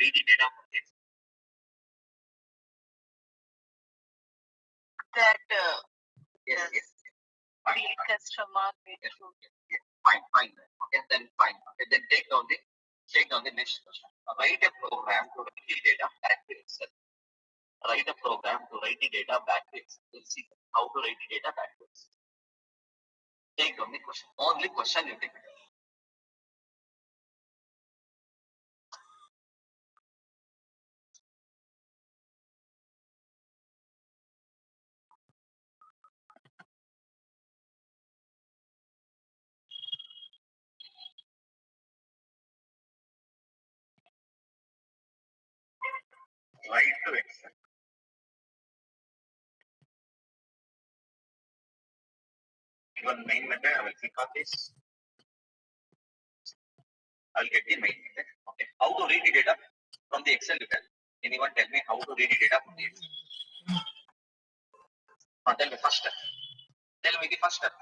read the data from this. That yes. Fine. The customer yes. Fine. Okay, then fine. Okay, then take down the next question. Write a program to write the data back to Excel. Write a program to write the data back to Excel. We'll see how to write the data back to Excel. Take down the question. Only question you take. Write to Excel. One main method, I will click on this. I'll get the main method. Okay. How to read the data from the Excel you can. Anyone tell me how to read the data from the Excel? Tell me first step. Tell me the first step.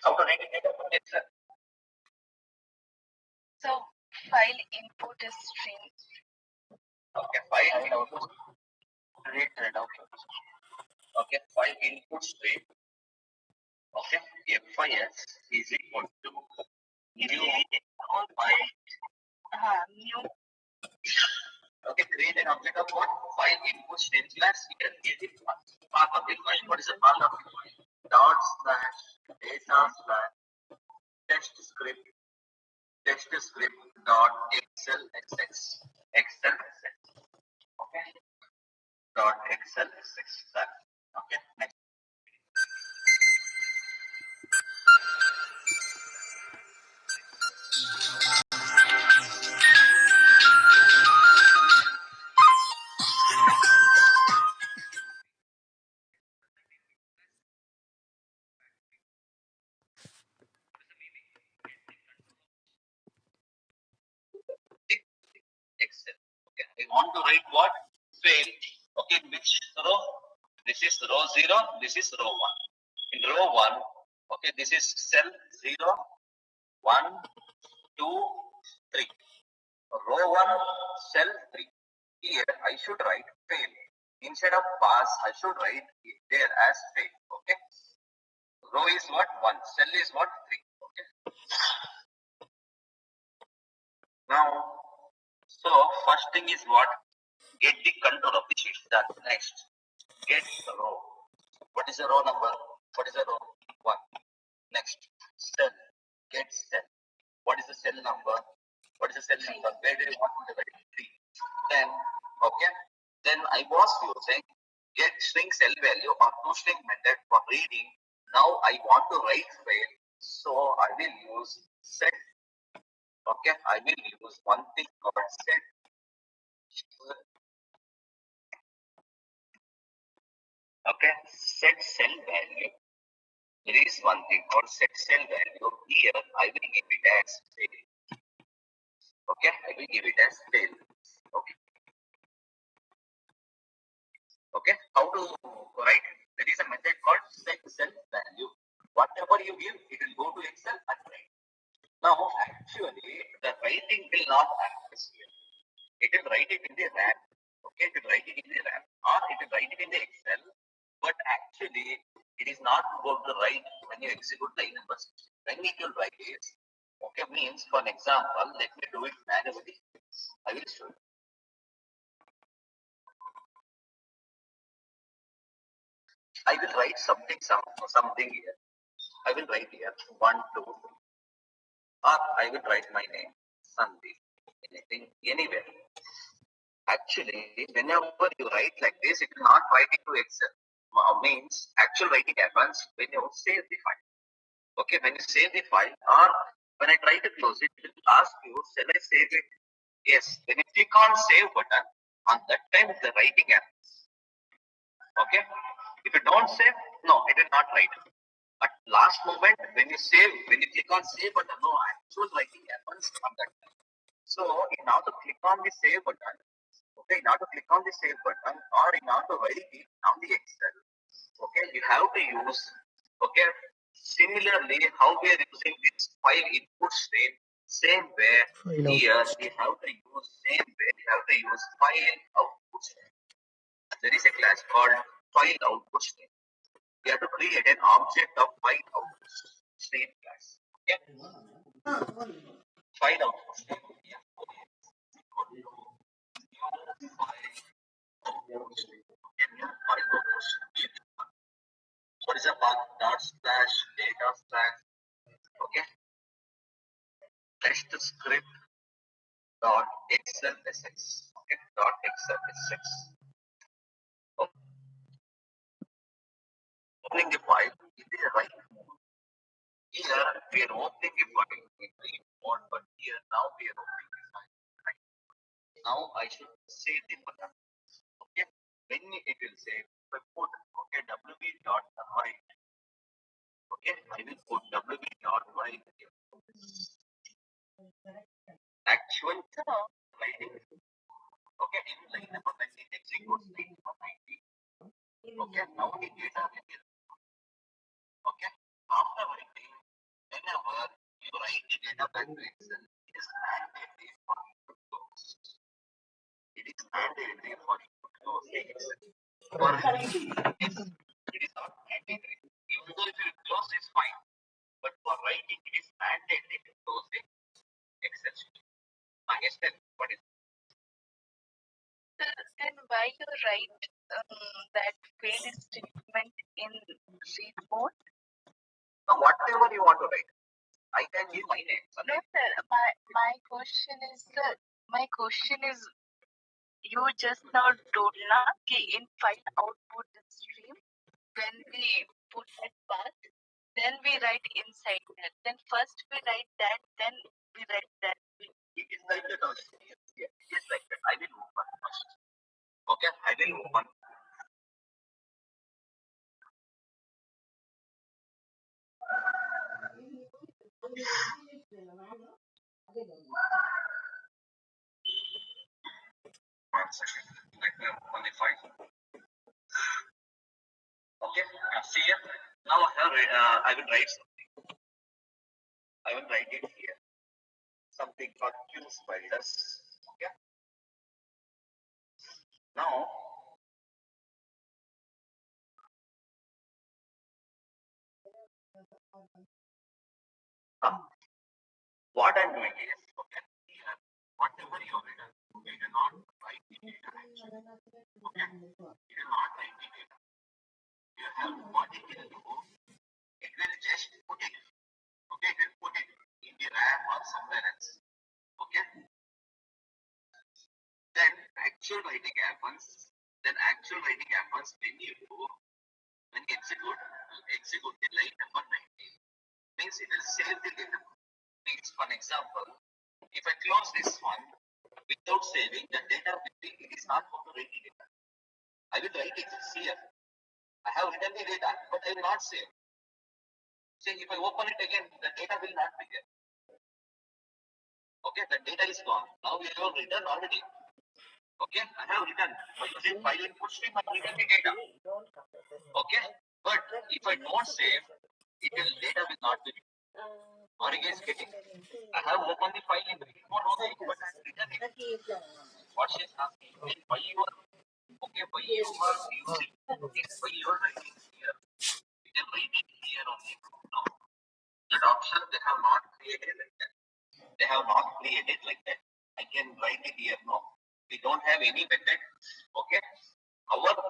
How to read the data from the Excel? So file input is string. Okay, file input. Read that out. Okay, file input string. Okay, FIS is equal to new new. Okay, create an object of what? File input string class. Here is the path of the file. What is the path of the file? Dot slash data slash text script dot xlsx. Okay. Dot xlsx. Okay. Next. Excel. Okay. I want to write what? Fail. Okay. Which row? This is row 0. This is row 1. In row 1, okay, this is cell 0, 1, 2, 3. Row 1, cell 3. Here I should write fail. Instead of pass, I should write it there as fail. Okay. Row is what? 1. Cell is what? 3. Okay. Now, so first thing is what? Get the control of the sheet. Done. Next, get the row. What is the row number? What is the row? 1. Next, cell. Get cell. What is the cell number? What is the cell number? Where do you want to divide? 3. Then, okay. Then I was using get string cell value or toString method for reading. Now I want to write fail. So I will use set. Okay. I will use one thing called set. Okay. Set cell value. There is one thing called set cell value. Here I will give it as fail. Okay. I will give it as fail. Okay. Okay, how to write? There is a method called set cell value. Whatever you give, it will go to Excel and write. Now, actually, the writing will not happen here. It will write it in the RAM. Okay, it will write it in the RAM, or it will write it in the Excel. But actually, it is not going to write when you execute line number 6. When it will write it, okay, means for an example, let me do it manually. I will show you. I will write something here. I will write here 1, 2, or I will write my name, Sandeep, anything, anywhere. Actually, whenever you write like this, it will not write it to Excel. Means actual writing happens when you save the file. Okay, when you save the file, or when I try to close it, it will ask you, shall I save it? Yes. When you click on save button, on that time the writing happens. Okay. If you don't save, no, it will not write. At last moment, when you click on save button, no, actual writing happens on that time. So in order to click on the save button, okay, in order to click on the save button, or in order to write it on the Excel, Okay, you have to use. Okay, similarly, how we are using this file input stream, same way here we have to use same way. We have to use file output stream. There is a class called file output stream. We have to create an object of file output stream class. Okay, file output stream. Yeah. What is a path? Dot slash data slash. Okay, test script dot xlsx. Okay, dot xlsx. Opening the file in the right mode. Here we are opening the file in read mode, but here now we are opening the file. Right. Now I should save the button. Okay, when it will save, I put okay wb dot write. Okay, I will put wb dot write here. Actual writing. Okay, in line number 19 executes line number 19. Okay, now the data will be. Okay, after writing, whenever you write the data back to Excel, it is mandatory for you to close. It is mandatory for you to close the Excel. For it is not mandatory. Even though if you close, it's fine. But for writing, it is mandatory to close the Excel sheet. Yes, then what is? Then why you write that failed statement in read mode? No, whatever you want to write. I can give my name. No, sir. My question is, you just now told na ki in file output stream, when we put that path, then we write inside that. Then first we write that, then we write that. It is like that also. Yes, it is like that. I will open first. Okay, I will open. One second. Let me open the file. Okay, see here. Now I will write something. I will write it here. Something called Q spiders. Okay. Now what I'm doing is okay, here, whatever you have written, we do not write the data actually. Okay. You do not write the data. You have what it will do, it will just put it. Okay, it will put it in the RAM or somewhere else. Okay. Then actual writing happens. When you do, when you execute the line number 19, means it will save the data. Means for example, if I close this one without saving, the data it is not going to write the data. I will write it here. I have written the data, but I will not save. See, if I open it again, the data will not be there. Okay, the data is gone. Now we have written already. Okay, I have written by using file input stream, I have written the data. Okay, but if I don't save, data will not be written. Or you guys getting? I have opened the file in the report also, but I have written it. What she is asking is why you are okay, why you are using, okay, why you are writing here. You can write it here on the now. That option they have not created like that. They have not created like that. I can write it here. No, we don't have any method. Okay, our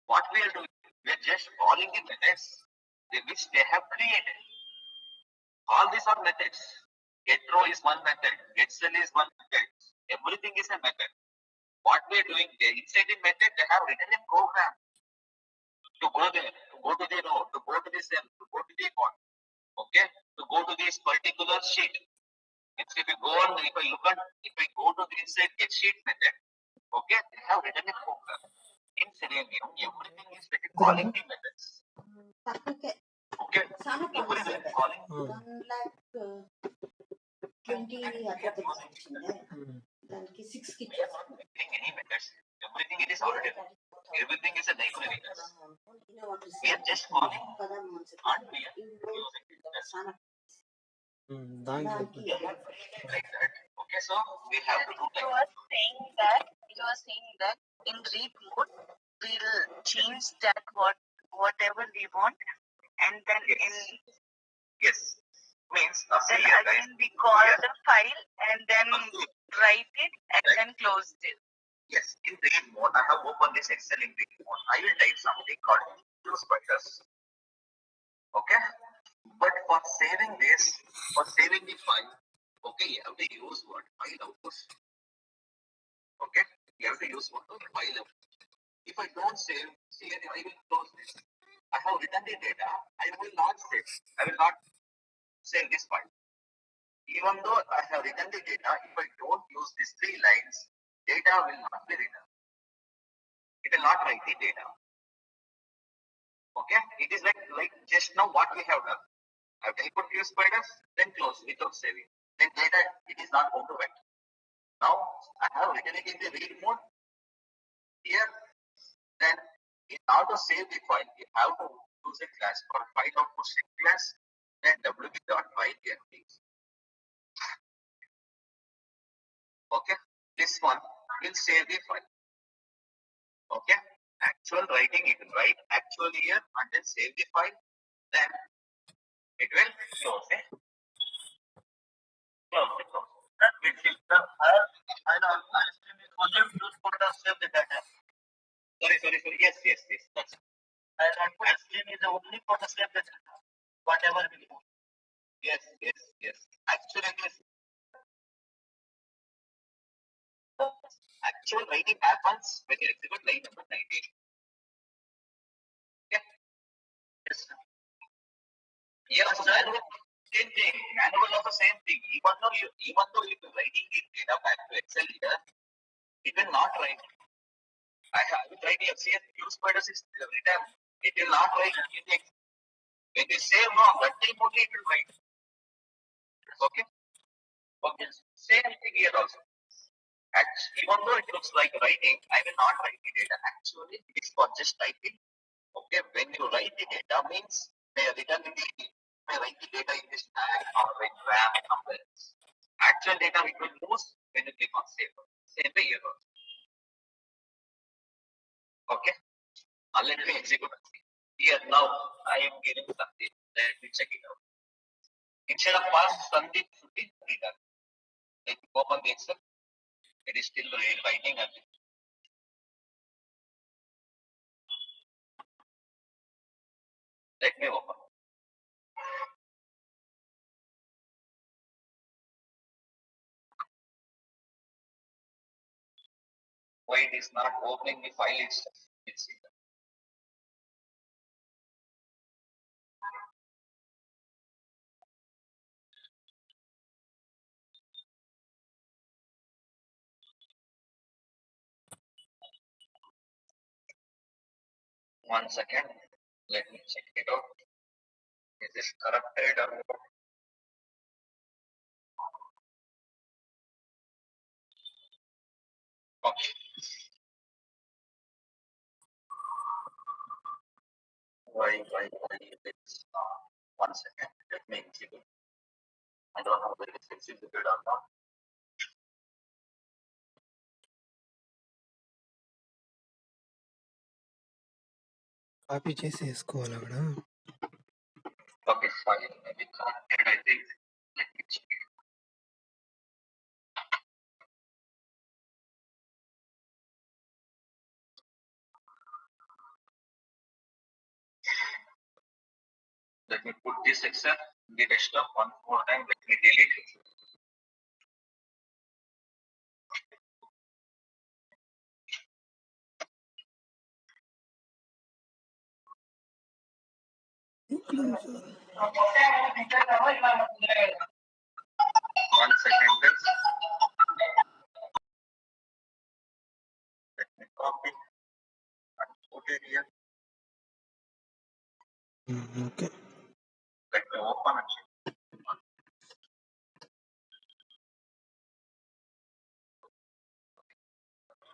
what we are doing, we are just following the methods which they have created. All these are methods. GetRow is one method. GetCell is one method. Everything is a method. What we are doing there, inside the method, they have written a program to go there, to go to the row, to go to the cell, to go to the account. Okay, to go to this particular sheet. If I go on, if I go to the inside get sheet method, okay, they have written a program. In Selenium, everything is calling the methods. Okay, everything calling. 1,20 దానికి 6 కి any methods. Everything it is already. Everything is a library. We are just calling and we are using it. Thank you. Like that. Okay, so we have to do You like are saying that in read mode we'll change that whatever we want, and then yes. Means then here, again guys. we call the file and then write it and then close it. Yes, in read mode, I have opened this Excel in read mode. I will type something called use spiders. Okay, but for saving this, for saving the file, okay, you have to use what? File output. Okay, you have to use what? File output. If I don't save, see, I will close this. I have written the data. I will not save. I will not save this file. Even though I have written the data, if I don't use these 3 lines, data will not be written. It will not write the data. Okay, it is like just now what we have done. I have input few spiders, then close without saving. Then data it is not going to write. Now I have written it in the read mode here. Then in order to save the file, you have to use a class called file output class. Then wb.file empty. Okay, this one will save the file. Okay, actual writing it will write actual here and then save the file. Then it will close it. Close it. That which is the I know only use for the save the data. Sorry. Yes. That's it. And output stream is only for the save the data. Whatever we do. Yes. Actually, this actual writing happens when you execute line number 19. Okay. Yes. Yes, sir. Same thing. Manual also same thing. Even though you're writing the data back to Excel here, it will not write. I will write the FCS use spiders is written. It will not write anything. When you save wrong, that time only it will write. Okay. Same thing here also. Even though it looks like writing, I will not write the data. Actually, it is for just typing. Okay, when you write the data means they are written in the write the data in this tag or in RAM somewhere else. Actual data we will lose when you click on save. Save the error. Okay. Let me execute. Here now I am getting something. Let me check it out. Instead of pass Sandeep should be done. Let me open the Excel. It is still writing at it. Let me open. Why it is not opening the file itself? It's it. One second. Let me check it out. Is this corrupted or what? Okay. Why it's one second. Let me execute. I don't know whether it's executed or not. Copy చేసేసుకోవాలి అక్కడ. Okay, fine. Maybe corrupted, I think. Let me check it. Let me put this Excel in the desktop one more time. Let me delete it. One second, guys. Let me copy and put it here. Okay. Let me open it.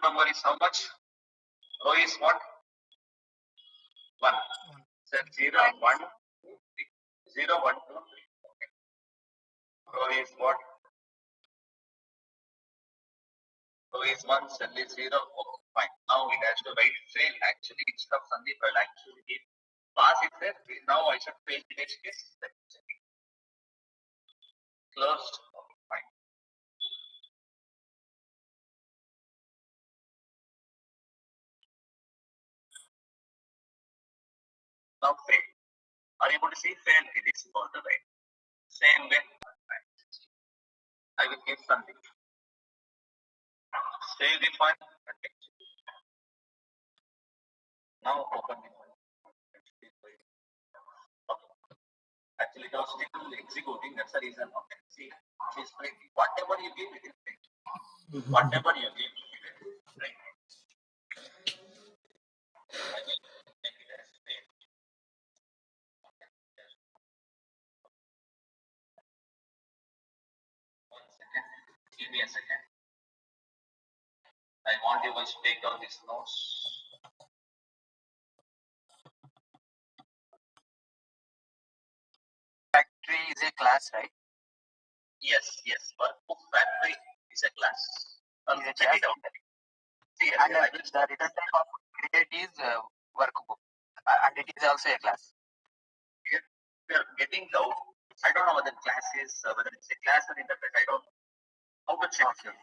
Number is how much? Row is what? 1. So 0, 1, 2, 3. 0, 1, 2, 3. Okay. Row is what? Row is 1, cell is 0. Okay, fine. Now it has to write fail actually instead of Sandeep. I'll actually give pass it there. Now I should fail the next case. Closed. Okay, fine. Now fail. Are you able to see fail? It is all the right. Same way. I will give Sandeep. Save the file. Now open the file. Actually, it was still executing. That's the reason. Okay. See, it's free. Whatever you give, it is free. Whatever you give, it is free. I will make it as free. One second. Give me a second. I want you guys to take down these notes. Factory is a class, right? Yes, yes. Workbook factory is a class. Is a Check class. it out. See, And I will the return type of create is workbook, and it is also a class. we are getting out. I don't know whether class is whether it's a class or interpret. I don't know how to check it.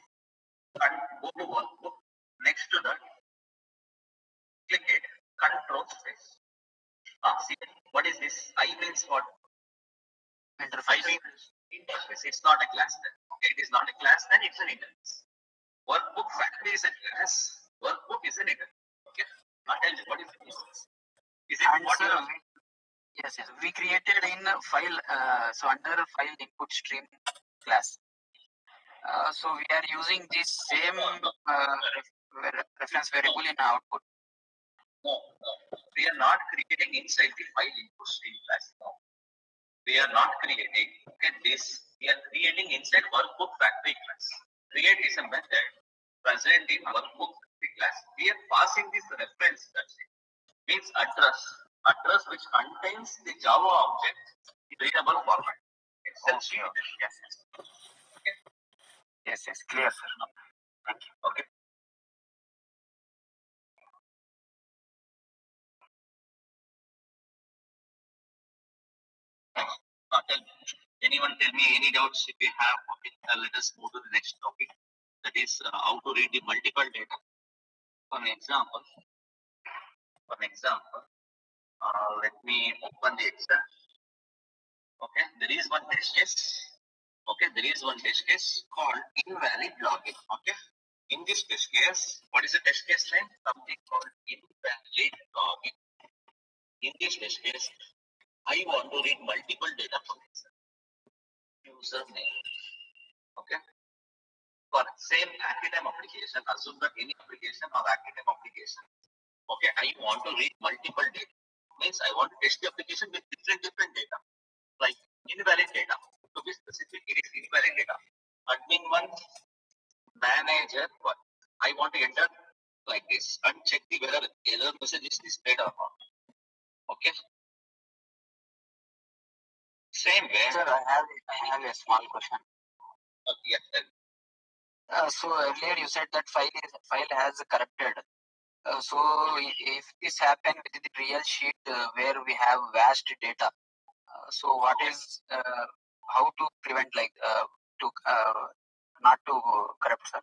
And go to workbook. Next to that, click it. Control space. See what is this? I means what? Interface. I means interface. It's not a class then. Okay, it is not a class. Then it's an interface. Workbook factory is a class. Workbook is an interface. Okay. Now tell me what is this? Is it And what sir, you are? yes, we created in file, so under file input stream class. So we are using this same reference variable in output. No. We are not creating inside the file input stream class. No. We are not creating. Okay, this we are creating inside workbook factory class. Create is a method present in workbook factory class. We are passing this reference. That's it. Means address which contains the Java object in readable format. Excel sheet. Yes. Okay. Yes, clear, sir. Thank you. Okay. Anyone tell me any doubts if you have? Okay, let us move to the next topic. That is how to read the multiple data. For an example, let me open the Excel. Okay, there is one test case. Okay, there is one test case called invalid login. Okay, in this test case, what is the test case name? Something called invalid login. In this test case, I want to read multiple data from Excel. Username. Okay. For same Academ application, assume that any application or Academ application. Okay, I want to read multiple data. Means I want to test the application with different data, like invalid data. To be specific, it is invalid data. Admin 1, manager 1. I want to enter like this and check the whether error message is displayed or not. Okay. Same way. Sir, I have a small question. Yes. So earlier you said that file has corrupted. So if this happened with the real sheet where we have vast data, so what is how to prevent like to not to corrupt, sir?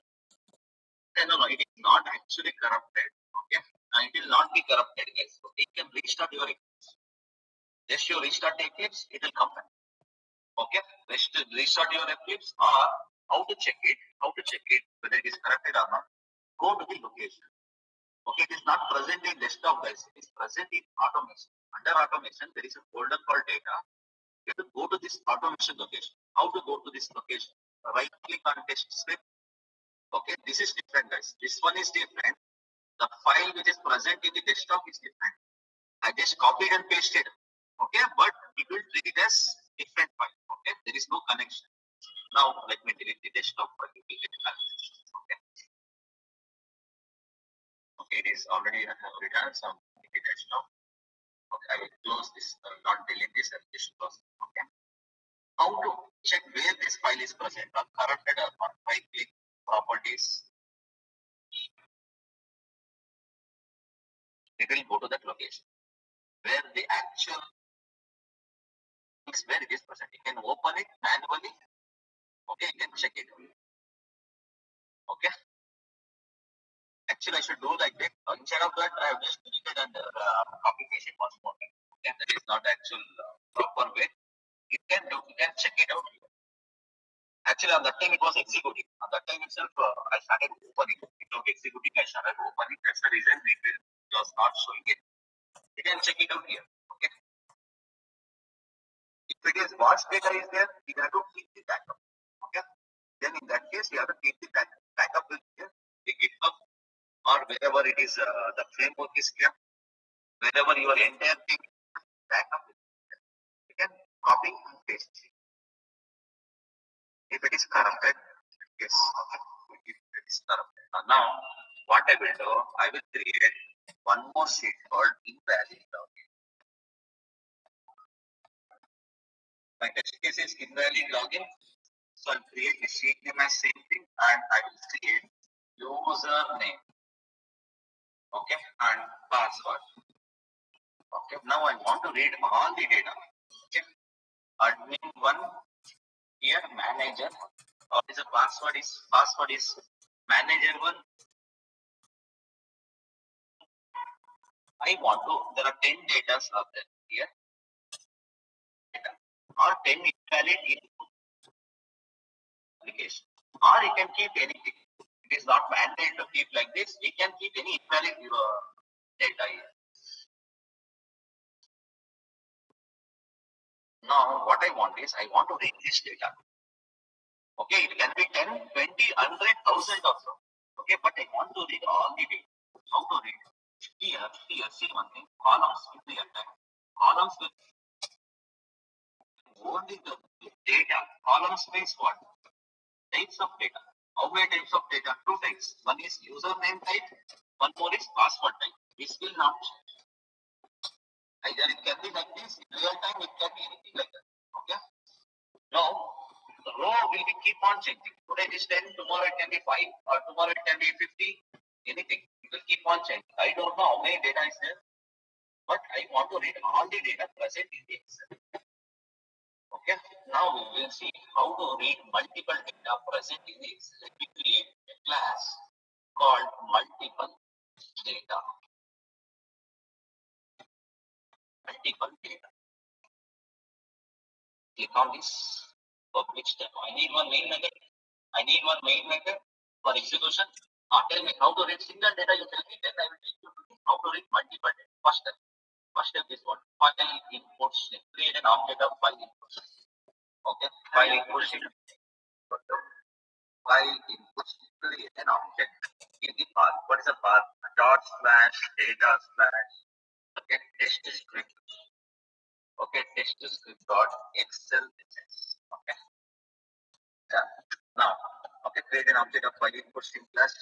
No, it is not actually corrupted. Okay, and it will not be corrupted, guys. So you can restart your Eclipse. Just you restart Eclipse, it will come back. Okay, restart your Eclipse, or how to check it? Whether it is corrupted or not? Go to the location. Okay, it is not present in desktop, guys. It is present in automation. Under automation, there is a folder called data. You have to go to this automation location. How to go to this location? Right click on test script. Okay, this is different, guys. This one is different. The file which is present in the desktop is different. I just copied and pasted. Okay, but it will treat it as different file. Okay, there is no connection. Now let me delete the desktop file. Okay. Okay, it is already written some details now. Okay, I will close this, I will not delete this, I will just close it. Okay. How to check where this file is present or corrupted or not? By click properties. It will go to that location where the actual is where it is present. You can open it manually. Okay, you can check it. Okay. Actually, I should do like that. Instead of that, I have just deleted and copy paste it once more. Okay, that is not actual proper way. You can do. You can check it out. Actually, on that time it was executing. On that time itself, I started opening. It was executing. I started opening. That's the reason it was not showing it. You can check it out here. Okay. If it is watch data is there, you have to keep the backup. Okay. Then in that case, you have to keep the backup with here, the GitHub, or wherever it is, the framework is kept, wherever your entire thing backup, you can copy and paste it. If it is corrupted, yes, okay. If it is corrupted. Now, what I will do, I will create one more sheet called invalid login. My test case is invalid login. So I'll create the sheet name as same thing, and I will create username. Okay, and password. Okay, now I want to read all the data. Okay, admin one here, manager. What is the password? Password is manager one. I want to. There are 10 data are there here. Data. Or 10 invalid input application. Or you can keep anything. It is not mandatory to keep like this. We can keep any invalid data here. Now, what I want is, I want to read this data. Okay, it can be 10, 20, 100,000 or so. Okay, but I want to read all the data. How to read? Here, see one thing. Columns will be attacked. Columns will only the data. Columns means what? Types of data. How many types of data? Two types. One is username type. One more is password type. This will not change. Either it can be like this. In real time, it can be anything like that. Okay. Now, the row will be keep on changing. Today it is 10, tomorrow it can be 5, or tomorrow it can be 50, anything. It will keep on changing. I don't know how many data is there, but I want to read all the data present in the Excel. Okay, now we will see how to read multiple data present in the Excel. Let me create a class called multiple data. Multiple data. Click on this public step. I need one main method. For execution. Tell me how to read single data. You tell me, then I will teach you how to read multiple data. First step is what? File input string. Create an object of file input string. Okay. File input string. File input string. Create an object. Give the path. What is the path? ./data/. Okay. Test script. Okay. Test script .excel. Okay. Done. Now, okay, create an object of file input string class.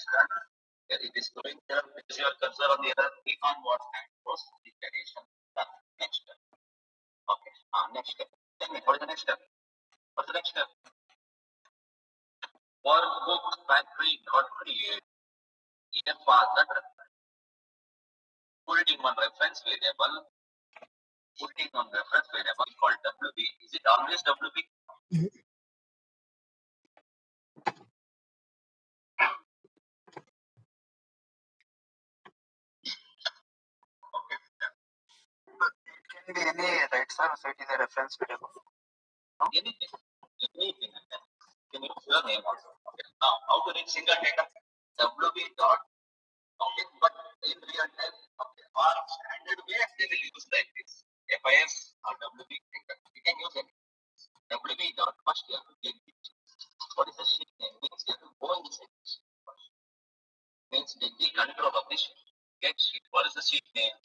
It is going there. Place your cursor on the other. Click on what and post declaration. Done. Next step. Okay. Next step. Tell me, what is the next step? What's the next step? Workbook factory dot create. Here pass that reference. Put it in one reference variable. Put it on reference variable called WB. Is it always WB? It can be any, right, sir? So it is a reference variable. No? Anything. Can use your name also. Okay. Now, how to read single data? WB dot. Okay, but in real time, okay, or standard way, they will use like this. FIS or WB. You can use it. WB dot first you have to get it. What is the sheet name? Means you have to go in the sheet first. Means take the control of the sheet. Get sheet. What is the sheet name?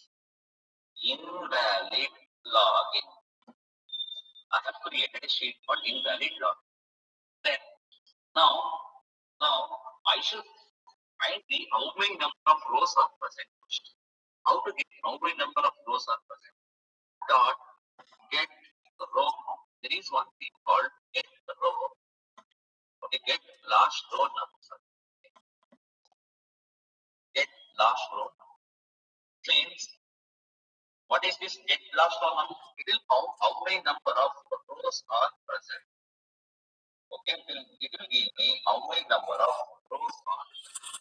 Invalid login. I have created a sheet called invalid login. Then now I should Find the how many number of rows are present. How to get how many number of rows are present? Dot get row. There is one thing called get row. Okay, get last row number. Get last row means what is this get last row number? It will count how many number of rows are present. Okay, it will give me how many number of rows are.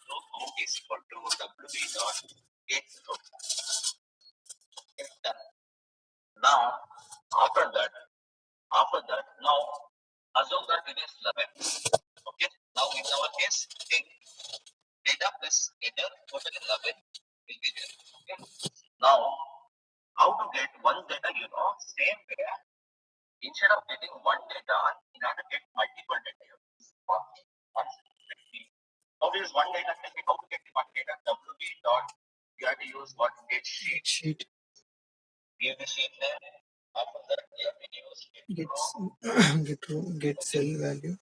Row count is equal to WB dot get row. Okay, done. Now after that, now assume that it is 11. Okay, now in our case 10 data plus header total 11 will be there. Okay, now how to get one data? Same way, instead of getting one data, in order to get multiple data, how to use one data? How to get one data? WB dot you have to use what get sheet. Give the sheet name. After that, you have to use Get cell value.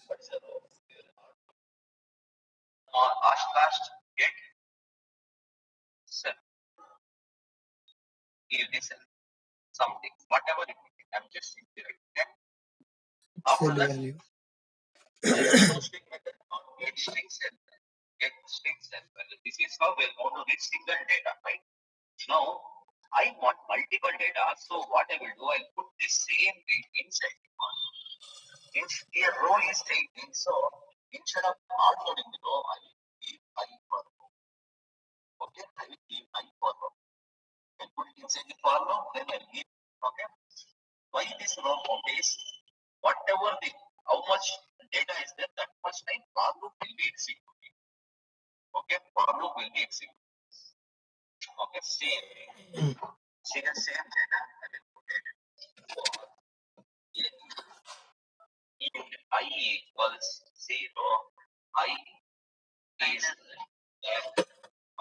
what's the row? Last get cell. Give the cell something, whatever it is. I'm just simply writing. After Cell that, value. string method or get string cell. Get string cell value. This is how we're going to get single data, right? Now I want multiple data, so what I will do, I'll put the same thing inside the one. Since the row is taken, so instead of outloading the row, I will give I for row. Okay, I will give I for row. And put it inside the for row, then I'll give. Okay, why this row count is whatever the how much data is there, that much time for loop will be executed. Okay, for loop will be executed. Okay, same data. I will put it for if I equals 0, I is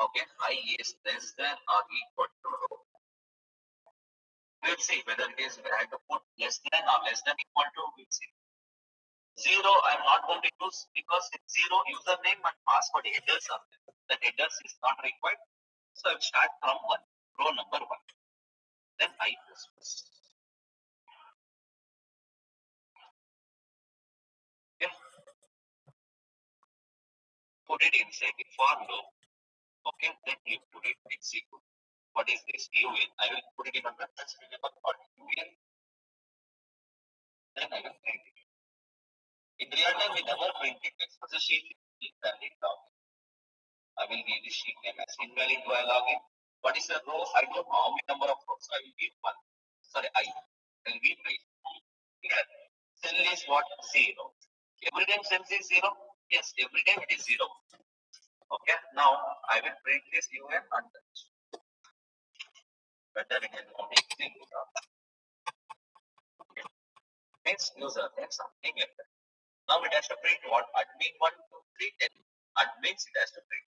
okay, I is less than or equal to row. We'll see whether it is we have to put less than or less than equal to. We'll see. 0 I'm not going to use because in 0 username and password headers are there. The headers is not required. So I'll start from row number 1. Then I plus. Okay. Put it inside the for loop. Okay, then you put it execute. What is this? UN. I will put it in a method variable called UN. Then I will print it. In real time, we never print it. It's a sheet invalid login. I will give the sheet name as invalid while login. What is the row? I don't know how many number of rows. I will give 1. Sorry, I will give 3. Here, cell is what? 0. Every time cell is 0? Yes, every time it is 0. Okay, now I will print this UN untouched. Whether it is not execute or not. Okay. Next user, then something like that. Now it has to print what? Admin 1, 2, 3, 10. Admins it has to print.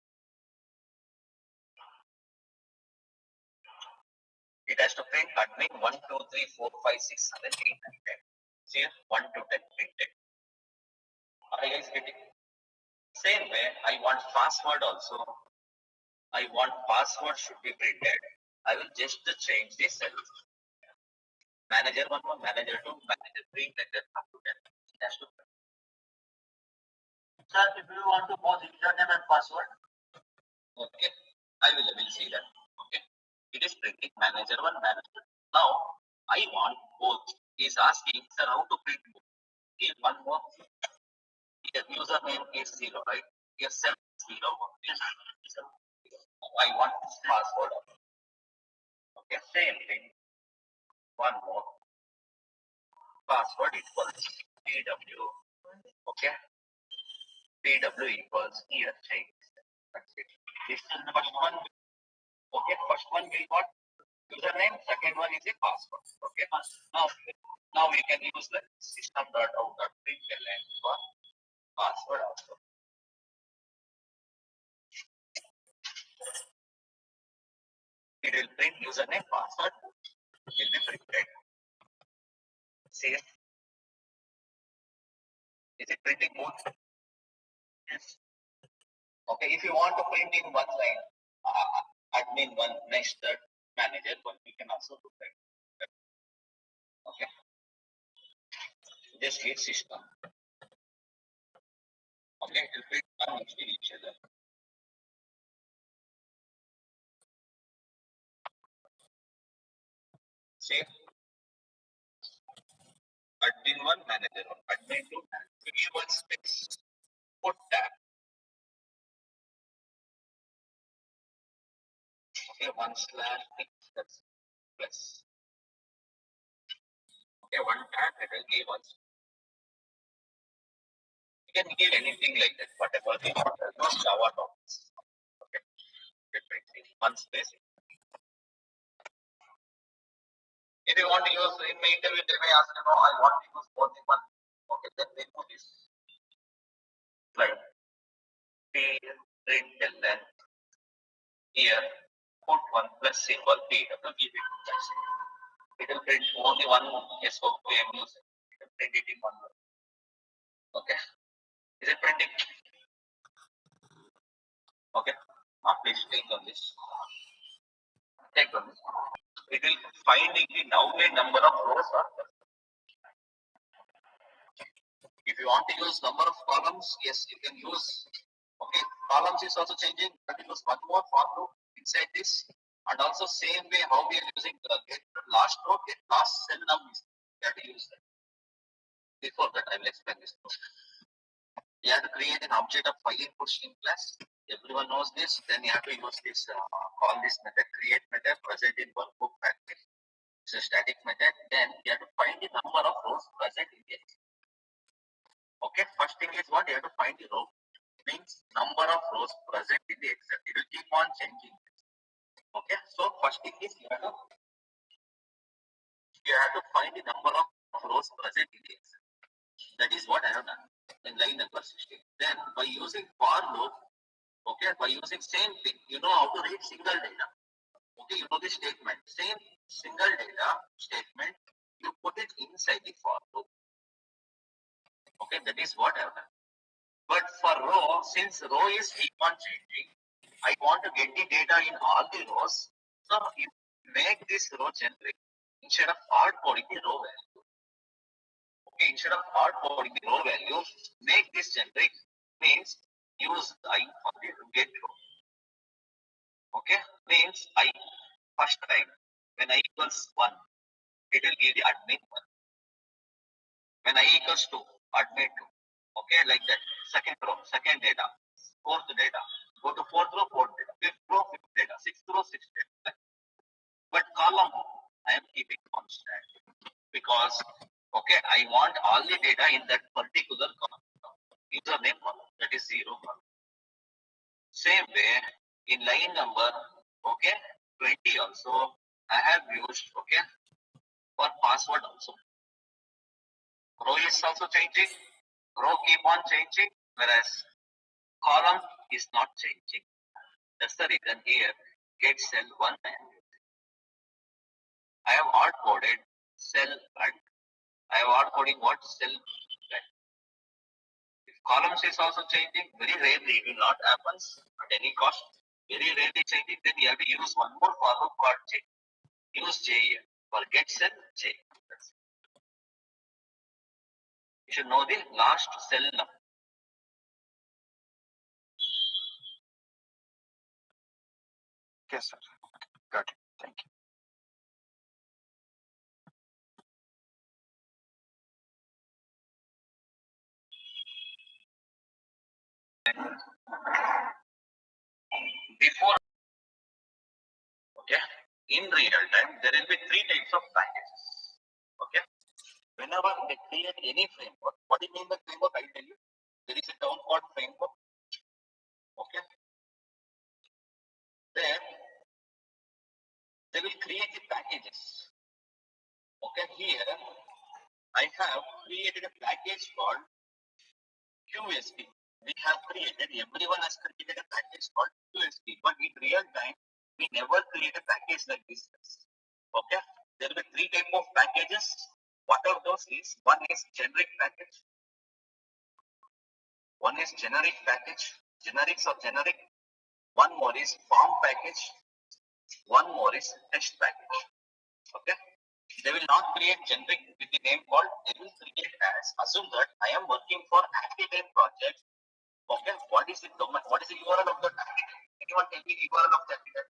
It has to print admin 1, 2, 3, 4, 5, 6, 7, 8, 9, 10. See, 1 to 10 printed. Are you guys getting? Same way, I want password also. I want password should be printed. I will just change this cell. Manager 1, manager 2, manager 3, manager up to 10. It has to print. Sir, if you want to both username and password, okay, I will see that. Okay, it is printing manager 1, manager 2. Now I want both. He is asking, sir, how to print both? Here, one more. Here, username is 0, right? Here, self 0. I want password. Okay, same thing. One more. Password equals PW. Okay, PW equals here change. That's it. This is the first one. Okay, first one will what? Username. Second one is a password. Okay, now we can use the system.out.println for password also. It will print username, password will be printed. See, is it printing both? you want to print in one line, admin one next that manager one, we can also do that. Okay. Just hit system. Okay, it will print one next to each other. Same. Admin one, manager one, admin two, give one space, put tab. Okay, one slash plus plus. Okay, one tab, it will give one. You can give anything like that, whatever you want. No Java topics. Okay, one space. If you want to use in my interview, they may ask, I want to use both in one. Okay, then they do this. Like print and then here put one plus symbol P to give it. It will print only one SOP use. It will print it in one. Okay. Is it printing? Okay. Please take on this. Take on this. It will find the now number of rows. If you want to use number of columns, yes, you can use. Okay, columns is also changing. But use one more for loop inside this, and also same way how we are using the get last row, get last cell number. You have to use that. Before that, I will explain this. You have to create an object of file input string class. Everyone knows this. Then you have to use this call this method create method present in workbook package. It's a static method. Then you have to find the number of rows present in it. Okay, first thing is what you have to find the row. Means number of rows present in the Excel. It will keep on changing. Okay, so first thing is you have to find the number of rows present in the Excel. That is what I have done in line number 16. Then by using for loop, okay, by using same thing, you know how to read single data. Okay, you know the statement. Same single data statement, you put it inside the for loop. Okay, that is what I have done. But for row, since row is keep on changing, I want to get the data in all the rows. So you make this row generic instead of hard coding the row value. Okay, instead of hard coding the row value, make this generic means use I for the get row. Okay, means I first time when I equals 1, it will give the admin 1. When I equals 2, admin 2. Okay, like that. Second row, second data, fourth data. Go to fourth row, fourth data, fifth row, fifth data, sixth row, sixth data. But column, I am keeping constant because, okay, I want all the data in that particular column. Username column, that is 0 column. Same way, in line number, okay, 20 also, I have used, okay, for password also. Row is also changing, row keep on changing, whereas column is not changing. That's the reason here, get cell 1 and I have hard coded cell and I have hard coding what cell and. If columns is also changing, very rarely it will not happen at any cost. Very rarely changing, then you have to use one more for loop called J. Use J here for get cell J. You should know the last cell number. Yes, sir. Got it. Thank you. Before, okay, in real time, there will be 3 types of packages. Okay, whenever they create any framework, what do you mean by framework? I tell you, there is a term called framework. Okay, then they will create the packages. Okay, here I have created a package called QSP. We have created, everyone has created a package called QSP, but in real time, we never create a package like this. Okay, there will be 3 types of packages. What are those is, one is generic package. One is generic package. Generics or generic one more is form package, one more is test package. Okay, they will not create generic with the name called, they will create as, assume that I am working for ActiTime project. Okay, what is the domain, what is the URL of that ActiTime? Anyone tell me the URL of the ActiTime?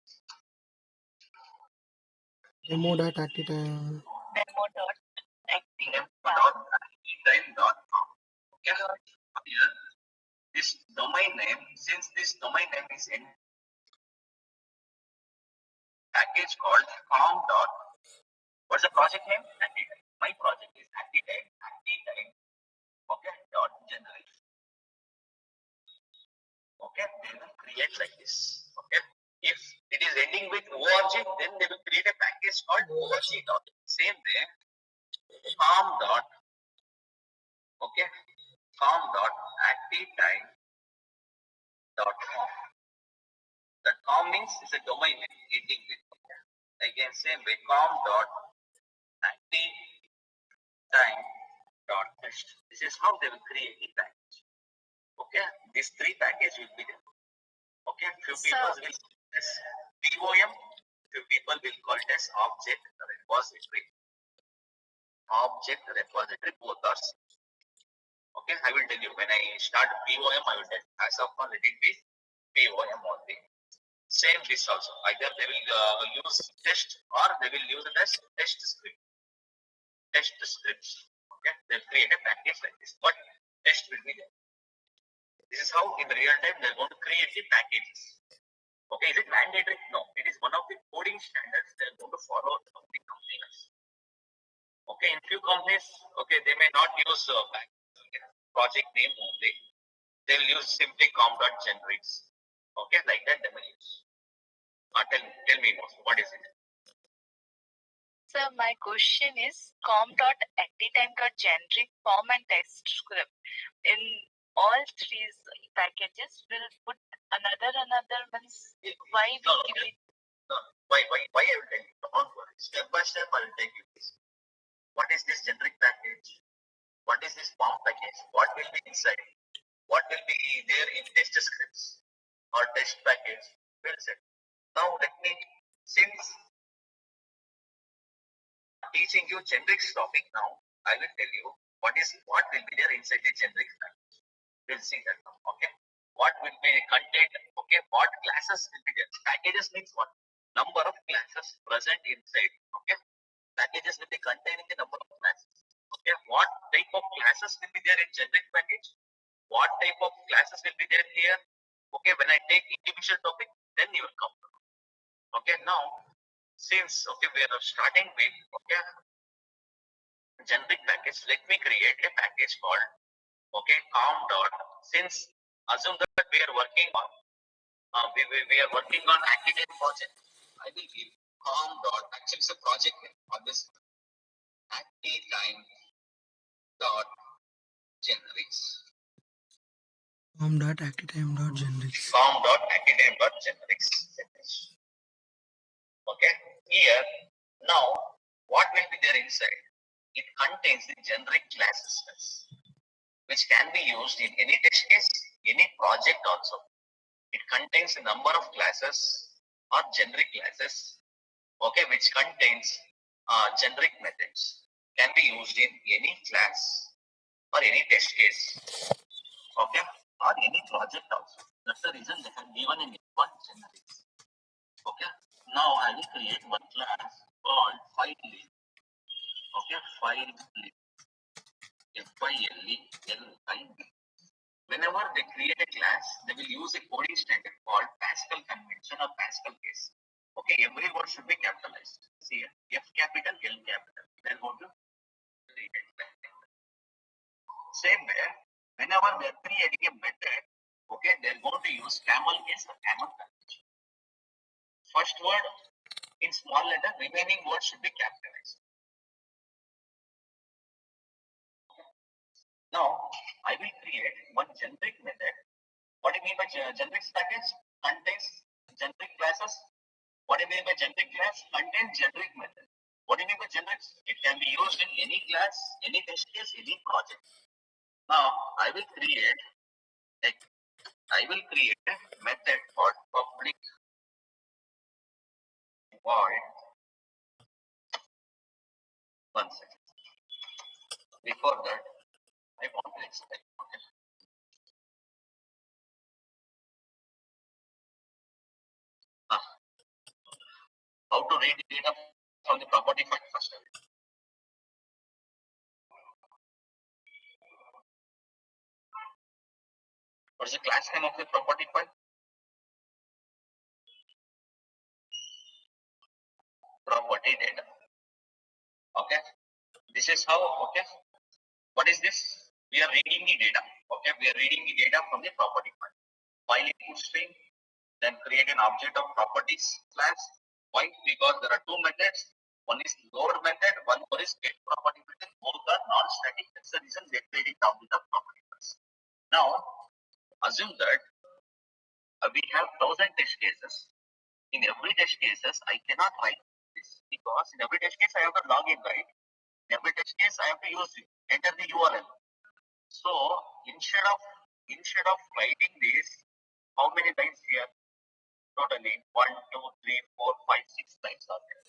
Demo.actitime. Demo.actitime.com. Okay, here this domain name, since this domain name is in package called com dot, what's the project name? ActiTime. My project is ActiTime, okay, dot generate. Okay, they will create like this. Okay, if it is ending with org, then they will create a package called org dot. Same way, com dot, okay, com dot actitime dot com. The com means is a domain name ending with. Okay. Again, same way, com dot actitime dot test. This is how they will create the package. Okay, these three packages will be there. Okay, few people will call this POM, few people will call it as object repository. Object repository, both are same. Okay, I will tell you when I start POM, I will tell you. As of now, let it be POM only. Same this also. Either they will use test or they will use it as test script. Test scripts. Okay, they'll create a package like this, but test will be there. This is how in the real time they're going to create the packages. Okay, is it mandatory? No, it is one of the coding standards they're going to follow of the companies. Okay, in few companies, okay, they may not use project name only. They will use simply com.generics. Okay, like that they may use. Tell me more. What is it? Sir, my question is com.actitime.generic form and test script. In all three packages, will put another means why we give it? No. Why I will tell you. Don't worry. Step by step I will take you this. What is this generic package? What is this form package? What will be inside? What will be there in test scripts or test package? Well said. Now let me, since teaching you generics topic now, I will tell you what will be there inside the generics package. We'll see that now. Okay. What will be content? Okay. What classes will be there? Packages means what? Number of classes present inside. Okay. Packages will be containing the number of classes. Okay. What type of classes will be there in generic package? What type of classes will be there here? Okay. When I take individual topic, then you will come. Okay. Now, since we are starting with generic package, let me create a package called com dot. Since assume that we are working on ActiTime project, I will give com dot, actually it's a project name on this ActiTime dot generics. com.actitime.generics. Com.actitime.generics. Okay, here now what will be there inside? It contains the generic classes which can be used in any test case, any project also. It contains a number of classes or generic classes, okay, which contains generic methods, can be used in any class or any test case, okay, or any project also. That's the reason they have given in one generics. Okay, now I will create one class called FileLib. Okay, FileLib. FileLib. Whenever they create a class, they will use a coding standard called Pascal convention or Pascal case. Okay, every word should be capitalized. See, F capital, L capital. They're going to create it. Same way, whenever they're creating a method, okay, they're going to use camel case or camel convention. First word in small letter, remaining words should be capitalized. Now, I will create one generic method. What do you mean by generic package? Contains generic classes. What do you mean by generic class? Contains generic method. What do you mean by generic? It can be used in any class, any test case, any project. Now, I will create a I will create a method called public void. One second. Before that, I want to explain. Okay. How to read data from the property file first. What is the class name of the property file? Property data. Okay. This is how. Okay. What is this? We are reading the data. Okay. We are reading the data from the property file. File input string. Then create an object of properties class. Why? Because there are two methods. One is load method. One more is get property method. Both are non-static. That's the reason we are creating the object of property class. Now, assume that we have 1,000 test cases. In every test cases, I cannot write this because in every test case I have to log in, right? In every test case I have to enter the URL. So instead of writing this, how many lines here? Totally 1, 2, 3, 4, 5, 6 lines are there.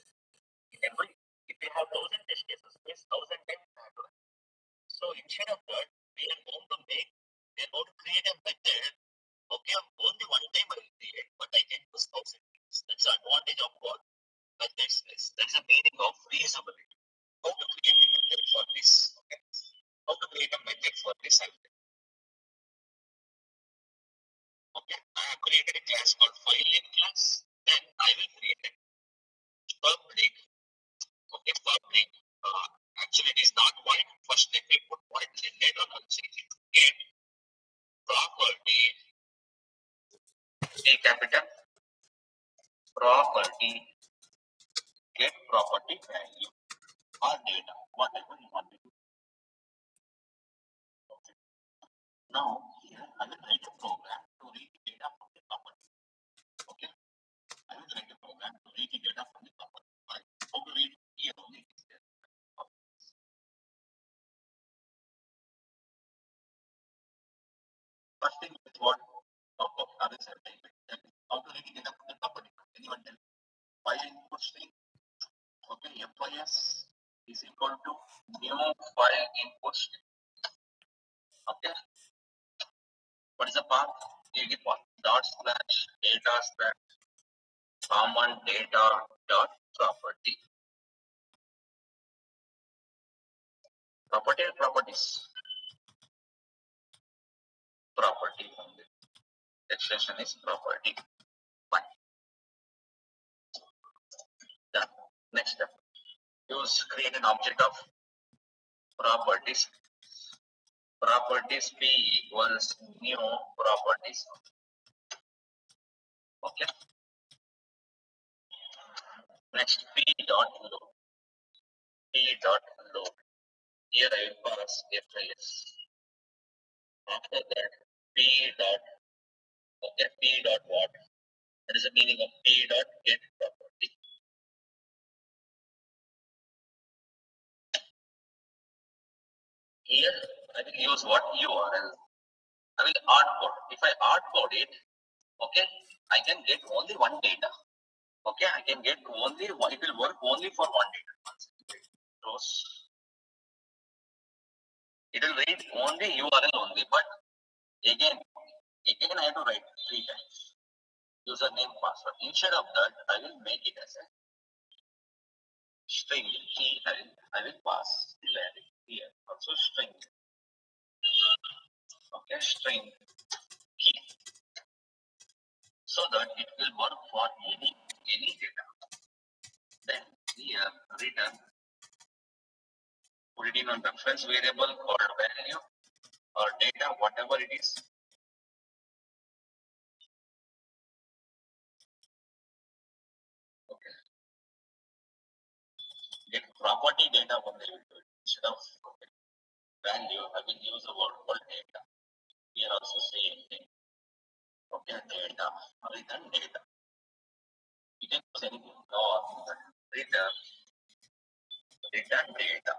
In every, if they have 1,000 test cases, means 1,000 times I have to write. So instead of that, we are going to create a method. Okay, only one time I will create, but I can use 1,000 times. That's the advantage of what methods is. That's the meaning of reusability. How to create a method for this? Okay, how to create a method for this? Okay, I have created a class called filename class. Then I will create a public. Okay, public. Actually, it is not void. First, let me put void. Later, I'll change it. Get property. A capital property. Get property value or data, whatever you want to do. Okay. Now, here I will write a program to read the data from the property. Okay. I will write a program to read the data from the property. Right. How to read here only is there. First thing is what how to read the data from the property. Anyone tell? File input string. Okay, FIS is equal to new file input string. Okay. What is the path? You get path dot slash data slash common data dot property. Property and properties. Property only. Extension is property. Fine. Done. Next step. Use create an object of properties. Properties P equals new properties. Okay. Next P dot load. P dot load. Here I will pass FIS. After that, P dot okay, P dot what? That is the meaning of P dot get property. Here I will use what URL. I will hard code. If I hard code it, okay, I can get only one data. Okay, I can get only one. It will work only for one data. It will read only URL only, but again I have to write 3 times. Username, password. Instead of that, I will make it as a string. Key I will pass the value here. Also string. Okay, string key. So that it will work for any data. Then here return, put it in a reference variable called value or data, whatever it is. Okay. Get property data from the instead of value, I will use a word called data. Here also same thing. Okay, data, return data. You can use anything. No, return data.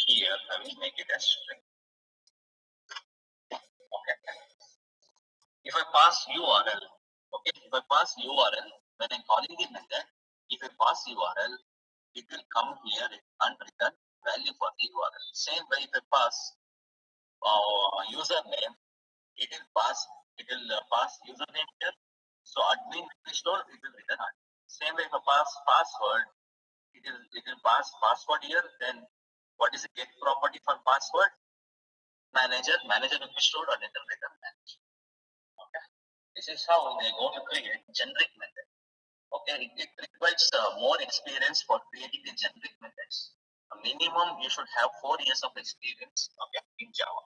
Here I will make it as string. If I pass URL, okay, if I pass URL, when I'm calling the method, if I pass URL, it will come here and return value for the URL. Same way, if I pass username, it will pass username here. So admin store, it will return admin. Same way, if I pass password, it will pass password here. Then what is the get property for password? Manager will be stored and it will return manager. Okay, this is how they go to create generic method. Okay, it requires more experience for creating the generic methods. A minimum you should have 4 years of experience. Okay, in Java.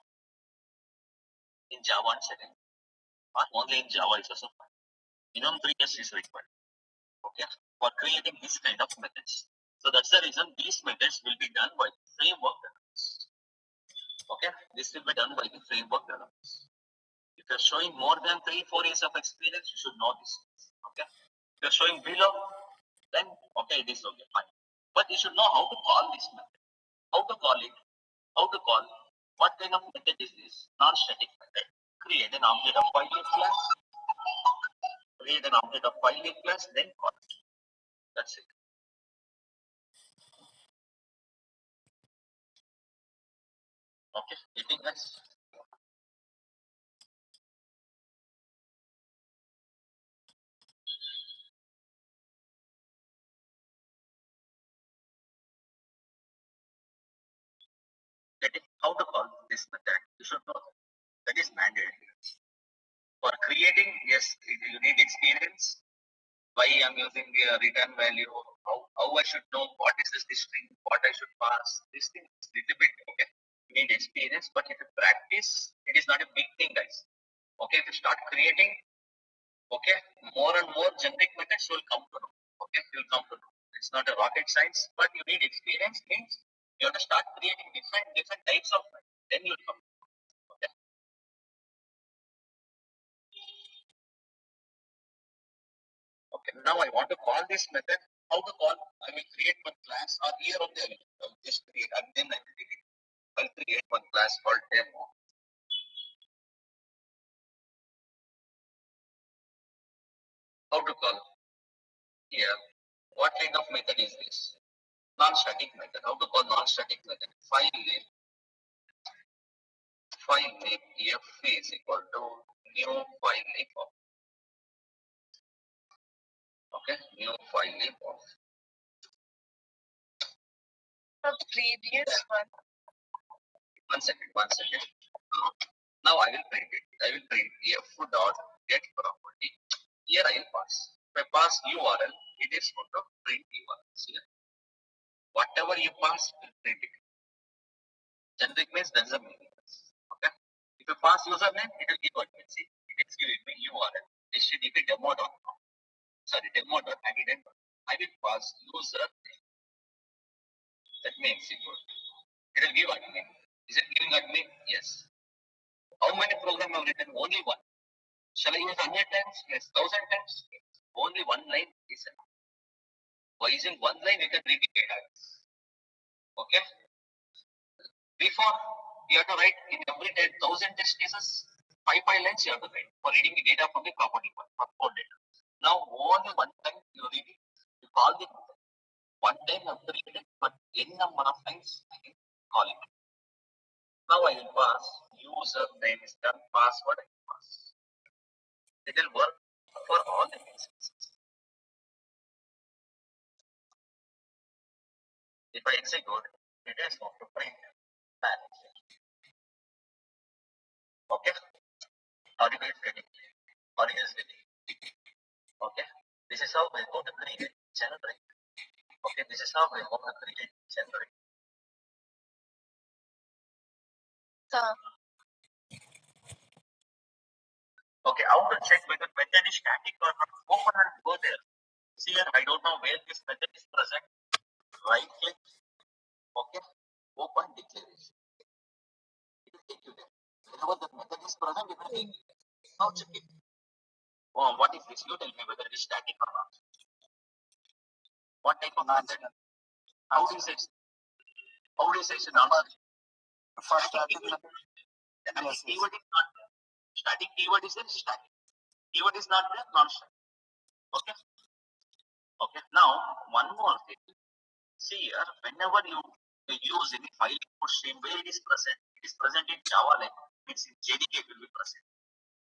In Java and setting. Or only in Java is also fine. Minimum 3 years is required. Okay, for creating this kind of methods. So that's the reason these methods will be done by the framework developers. Okay, this will be done by the framework developers. If you're showing more than 3-4 years of experience, you should know this. Okay, if you're showing below, then okay, it is okay, fine. But you should know how to call this method. How to call it? How to call? What kind of method is this? Non-static method. Create an object of file class. Create an object of file class, then call it. That's it. Okay, anything else? How to call this method? You should know that. That is mandatory. For creating, yes, you need experience. Why I'm using the return value, how I should know what is this string, what I should pass. This thing is little bit okay. You need experience, but if you practice, it is not a big thing, guys. Okay, if you start creating, okay, more and more generic methods will come to know. Okay, will come to know. It's not a rocket science, but you need experience. Means you have to start creating different types of methods. Then you'll come. Okay. Okay, now I want to call this method. How to call? I will create one class, or here only I will just create, and then I will delete it. I'll create one class called demo. How to call? Here, what kind of method is this? Non-static method. How to call non-static method? File name f is equal to new file name of. Okay, new file name of. The previous one. One second. Now I will print it. I will print f dot get property. Here I will pass. If I pass URL, it is going to print URL. Here. Whatever you pass, it will print it. Generic means that's the meaning. Okay. If you pass username, it will give admin. See, it is giving me URL. HTTP demo.com. Sorry, demo.academy. I will pass username. That means it will give admin. Is it giving admin? Yes. How many programs have written? Only one. Shall I use 100 times? Yes. 1000 times? Yes. Only one line is enough. By using one line, you can read the data. Okay. Before, you have to write in every 1000 test cases, 5 lines you have to write for reading the data from the property one for code data. Now, only one time you read it, you call the method. One time you have to read it, but n number of times I can call it. Now I will pass user name is done, password I will pass. It will work for all the instances. If I execute, it is going to print manager. Okay? Are you guys getting it? Are you guys getting it? Okay? This is how we're going to create generic. Okay, this is how we're going to create generic. Okay, how to check whether method is static or not? Open and go there. See here, I don't know where this method is present. Right click. Okay, open declaration. It will take you there. Whenever the method is present, it will take you there. Now check it. Oh, what is this? You tell me whether it is static or not. What type of method? How do you say? How do you say it's a non-static? For static method. Static keyword is not there. Static keyword is there. Static. Keyword is not there, non-string. Okay. Okay. Now, one more thing. See here, whenever you use any file input stream where it is present in Java language, means in JDK it will be present.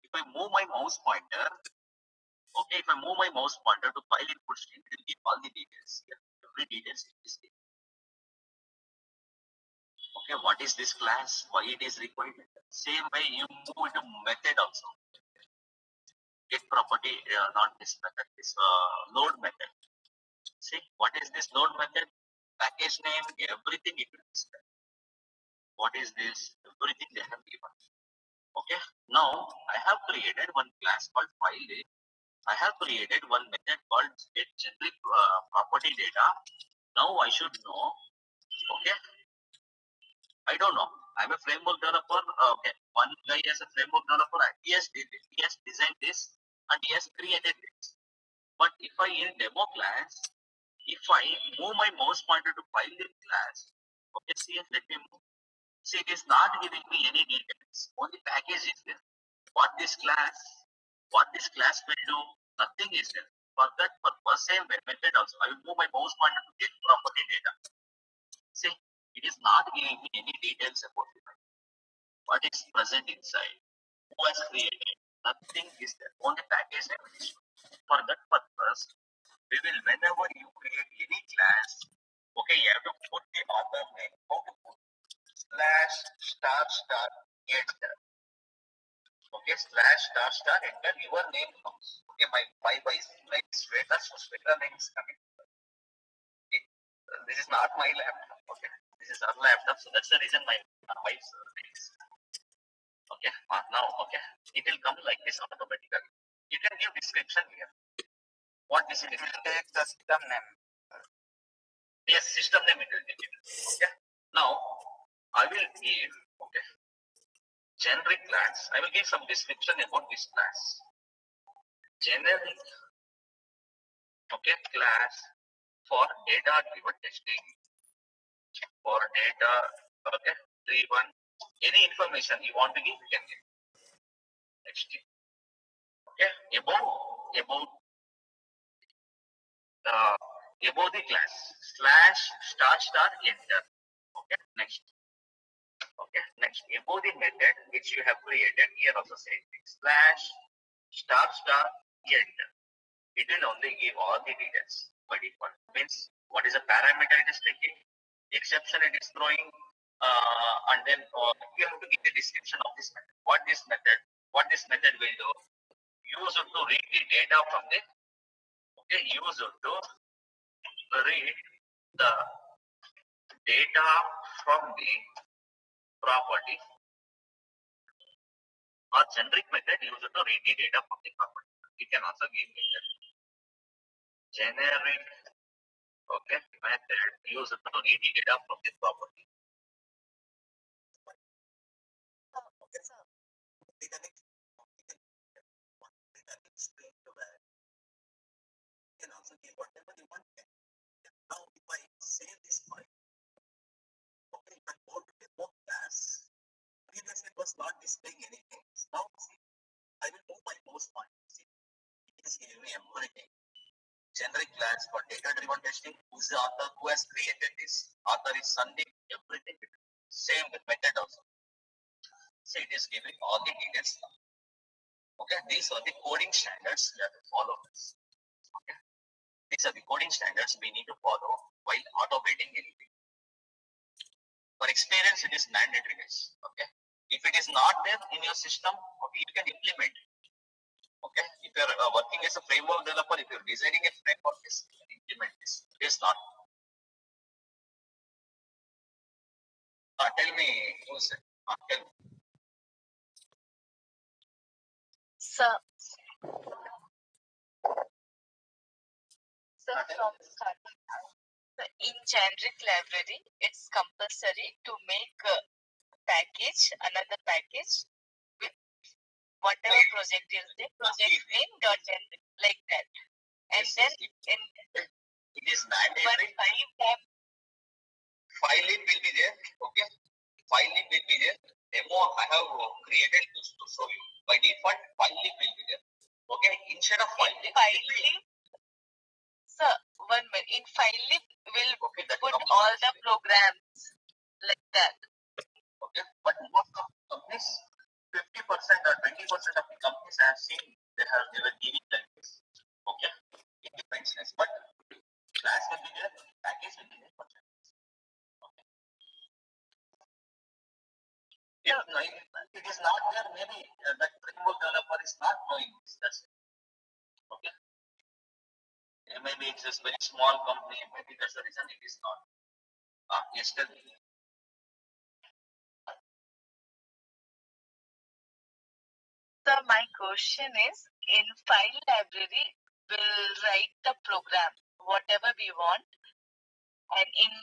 If I move my mouse pointer, okay, if I move my mouse pointer to file input stream, it will give all the details here. Every details in this thing. Okay, what is this class? Why it is required? Same way you move into method also. Get property, not this method, this load method. See, what is this load method? Package name, everything it will display. What is this? Everything they have given. Okay, now I have created one class called file. I have created one method called get generic property data. Now I should know. Okay, I don't know. I'm a framework developer. Okay, one guy as a framework developer, he has designed this and he has created this. But if I in demo class, if I move my mouse pointer to file the class, okay, see, let me move. See, it is not giving me any details. Only package is there. What this class will do, nothing is there. For that purpose, same method also, I will move my mouse pointer to get property data. See, it is not giving me any details about it. What is present inside, who has created, nothing is there. Only package name is shown. For that purpose, we will, whenever you create any class, okay, you have to put the author name. How to put? / enter. Okay, / enter, your name comes. Okay, my Shweta, so Shweta name is coming. Okay. This is not my laptop. Okay, this is our laptop, so that's the reason my wife's name is. Okay, now, okay, it will come like this automatically. You can give description here. What is it? It will take the system name. Yes, system name it will take it. Okay, now I will give, okay, generic class. I will give some description about this class. Generic, okay, class for data driven testing. For data, okay, driven, any information you want to give, you can give. Next. Okay, about the class / enter. Okay, next. Okay, next, above the method which you have created, here also same thing, / enter. It will only give all the details by default. Means what is a parameter it is taking, exception it is throwing, and then you have to give the description of this method. What this method will do, use it to read the data from the, okay, use it to read the data from the property, or generic method used to read the data from the property. You can also give method. Generic, okay, method used to read the data from the property. Okay. You can also give whatever you want. Now, if I save this file, okay, if I go to demo class, previously it was not displaying anything. Now, see, I will move my mouse point. See, it is giving me everything. Generic class for data-driven testing. Who is the author? Who has created this? Author is Sandeep. Everything. Same with method also. So it is giving all the details now. Okay, these are the coding standards we have to follow. Okay, these are the coding standards we need to follow while automating anything. For experience, it is mandatory, guys. Okay, if it is not there in your system, okay, you can implement it. Okay, if you are working as a framework developer, if you are designing a framework, yes, you can implement this. It is not. Tell me, who said? Tell me. Sir, from starting, in generic library, it's compulsory to make a package, another package with whatever project is there, project name dot generic, like that. And yes, then in it is mandatory. File lib will be there. Okay, file lib will be there. Demo I have created to show you. By default, file lib will be there. Okay, instead of file lib, sir, 1 minute. In file lib, we'll okay, that put comes all first. the programs like that. Okay, but most of the companies, 50% or 20% of the companies I have seen, they were giving like this. Okay, it depends. But class will be there, package will be there for Chinese. Okay. If no, it is not there, maybe the framework developer is not knowing this. That's it. Okay. Maybe it's a very small company, maybe that's the reason it is not. Yesterday. So my question is, in file library, we'll write the program, whatever we want, and in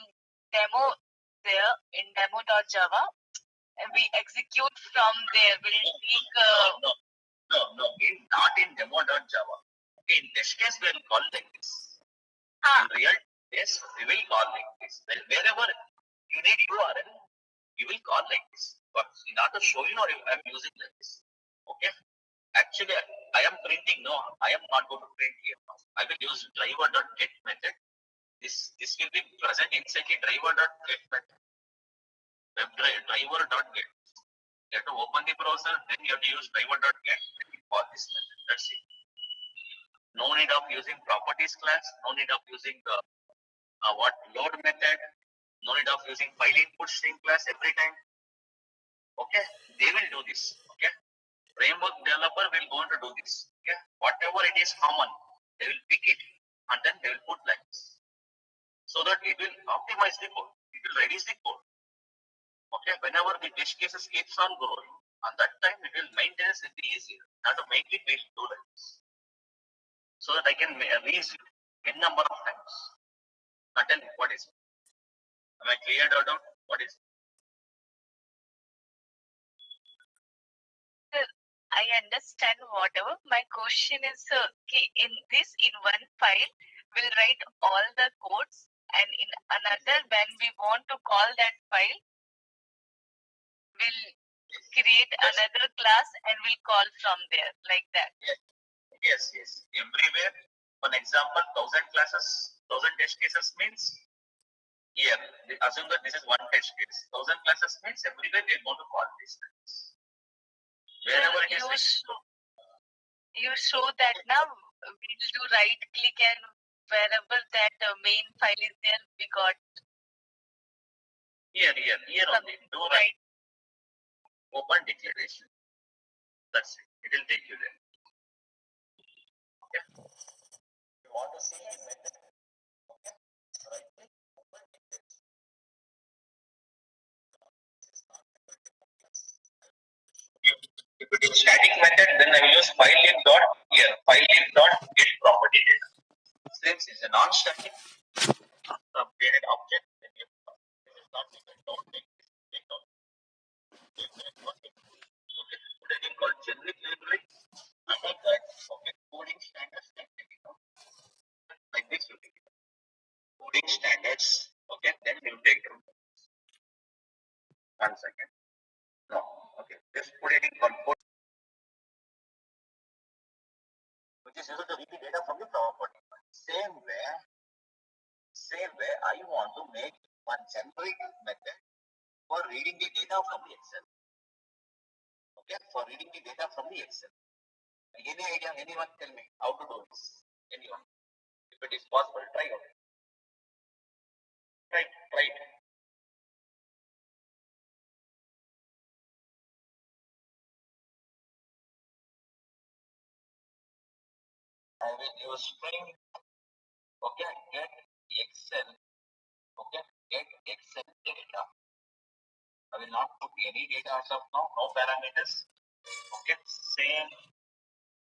demo there, in demo.java, we execute from there. We'll take No, not in demo.java. In this case, we'll call like this. In real case, we will call like this. Wherever you need URL, you will call like this. But in order to show you, I'm using like this. Okay. Actually, I am printing. No, I am not going to print here. I will use driver.get method. This will be present inside the driver.get method. Web driver.get. You have to open the browser, then you have to use driver.get for this method. That's it. No need of using properties class, no need of using load method, no need of using file input string class every time. Okay, they will do this. Okay, framework developer will go to do this. Okay, whatever it is common, they will pick it and then they will put like this, so that it will optimize the code. It will reduce the code. Okay, whenever the test cases keeps on growing, at that time it will maintenance will be easier. Now to make it, we'll do like this, so that I can reuse it n number of times. Now tell me, what is it? Am I cleared out? What is it? I understand whatever. My question is, in one file, we'll write all the codes, and in another, when we want to call that file, we'll create another class and we'll call from there, like that. Yes. Everywhere, for example, 1,000 classes, 1,000 test cases means here. Assume that this is one test case. 1,000 classes means everywhere they want to call this. Wherever it is. You show that now we'll do right click, and wherever that main file is there, we got here only. Do right. Open declaration. That's it. It will take you there. Okay. You want to see the method. Okay. Right click, open declaration. If it is static method, then I will use filelib dot here. Filelib dot get property data. Since it's a non-static updated object, then you this is not taken. Don't take this. Take out. Okay. Put a name called generic library. Under that, okay, coding standards can take it out. Like this, you take it out. Coding standards. Okay, then you take it out. 1 second. No. Okay. Just put it in code. Which is used to read the data from the property. Same way, I want to make one generic method for reading the data from the Excel. Okay, for reading the data from the Excel. Any idea? Anyone tell me how to do this? Anyone? If it is possible, try it. Try it. I will use string. Okay, get Excel. Okay, get Excel data. I will not put any data as of now, no parameters. Okay, same.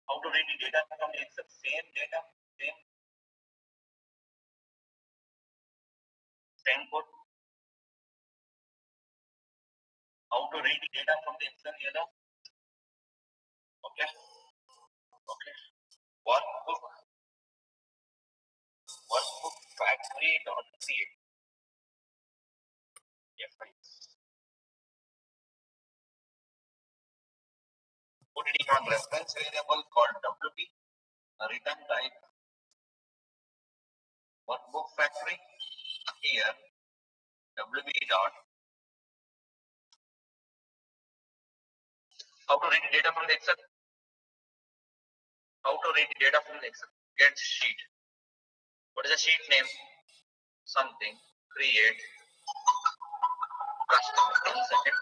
How to read the data from the Excel? Same data, same code. How to read the data from the Excel? Okay. Workbook factory.create. Yes, putting on reference variable called WB, return type workbook factory. Here WB dot. How to read data from the Excel? How to read data from the Excel? Get sheet. What is the sheet name? Something. Create. Custom. 1 second.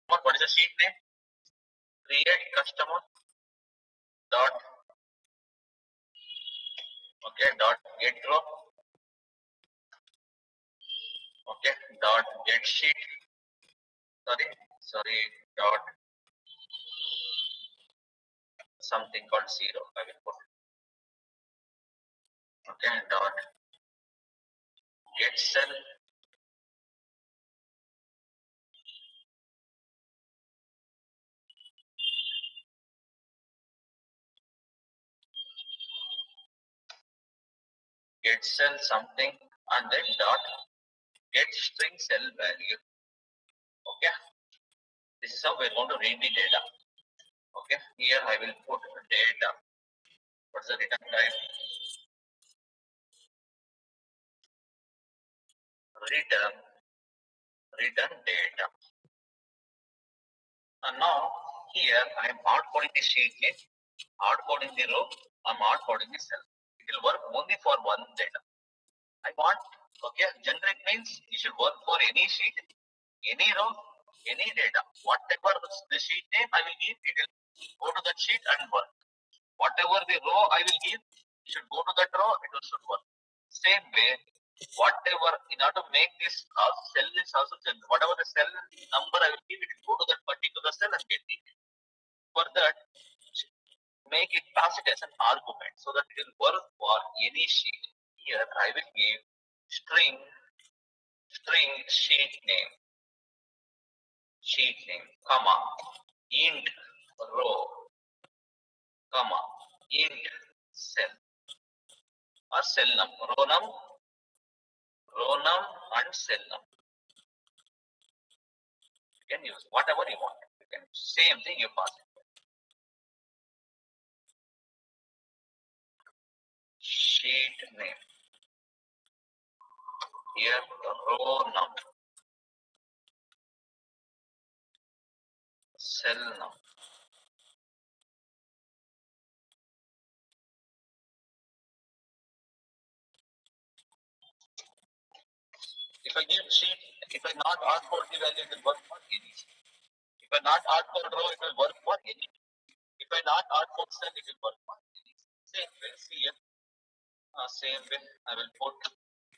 What is the sheet name? Create customer dot. Okay. Dot get row. Okay. Dot get sheet. Sorry. Dot something called 0. I will put. Okay. Dot get cell. Get cell something and then dot get string cell value. Okay. This is how we're going to read the data. Okay. Here I will put data. What's the return type? Return data. And now here I am hard coding the sheet name, hard coding the row, I'm hard coding the cell. It will work only for one data. I want, okay, generic means you should work for any sheet, any row, any data. Whatever the sheet name I will give, it will go to that sheet and work. Whatever the row I will give, you should go to that row, it should work. Same way, whatever, in order to make this cell is also, whatever the cell number I will give, it will go to that particular cell and get it. For that, make it, pass it as an argument so that it will work for any sheet. Here I will give string sheet name, comma, int row, comma, int cell or cell number, row num and cell number. You can use whatever you want. You can same thing you pass it. Sheet name. Here row number, cell number. If I give sheet, if I not hard code the value, it will work for any sheet. If I not hard code row, it will work for any. If I not hard code cell, it will work for any. Same way, see here. Same way, I will put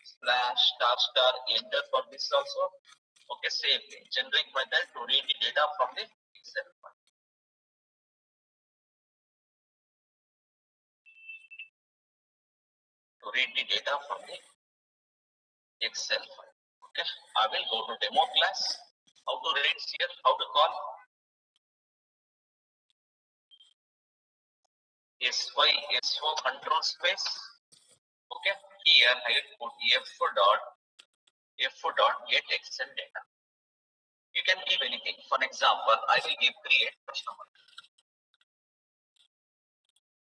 slash star enter for this also. Okay, same thing. Generic method to read the data from the Excel file. To read the data from the Excel file. Okay, I will go to demo class. How to read here, how to call SO control space. Okay, here I will put f dot get Excel data. You can give anything. For example, I will give create customer.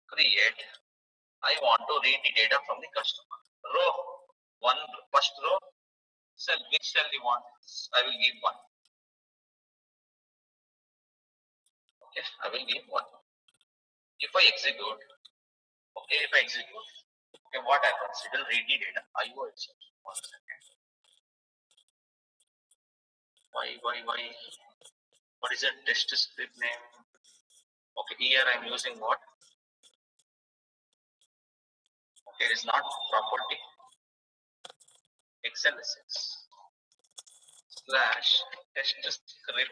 Create. I want to read the data from the customer. Row one, first row. Cell, which cell you want? I will give one. Okay, I will give one. If I execute, okay, okay, what happens? It will read the data. IO itself. 1 second. Why? What is the test script name? Okay, here I'm using what? Okay, it is not property. Excel assets slash test script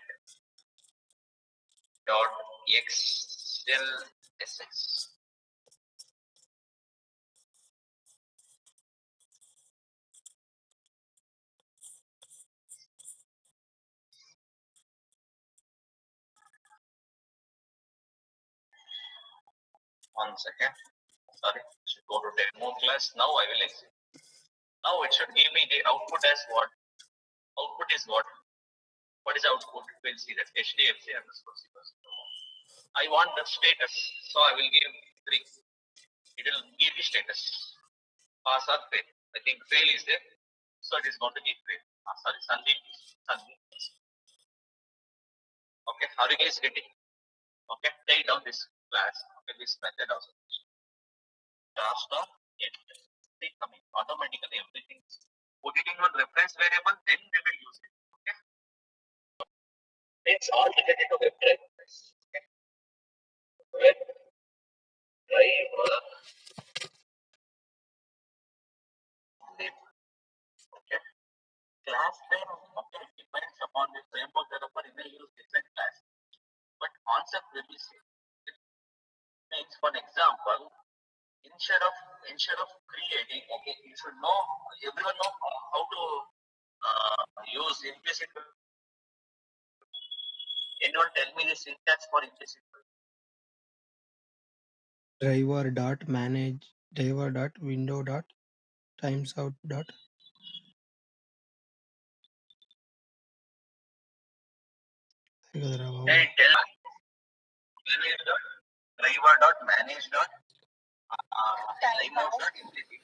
dot Excel assets. 1 second. Sorry, should go to demo class. Now I will exit. Now it should give me the output as what? Output is what? What is output? We'll see that HDFC underscore C++. I want the status, so I will give 3. It will give the status. Pass or fail. I think fail is there, so it is going to be fail. Sorry, Sandeep. Okay, how are you guys getting? Okay, take down this class. Okay, this method also. Star see coming automatically everything. Put it in one reference variable, then we will use it. Okay, it's all related to web drivers. Okay, web driver. Okay, class name. Okay, depends upon the framework developer. They may use different class, but concept will be same. It means, for example, instead of creating, okay, you should know, everyone know how to use implicit. Anyone tell me the syntax for implicit? Driver dot manage driver dot window dot times out dot. Hey, tell driver dot manage dot timeout dot implicit.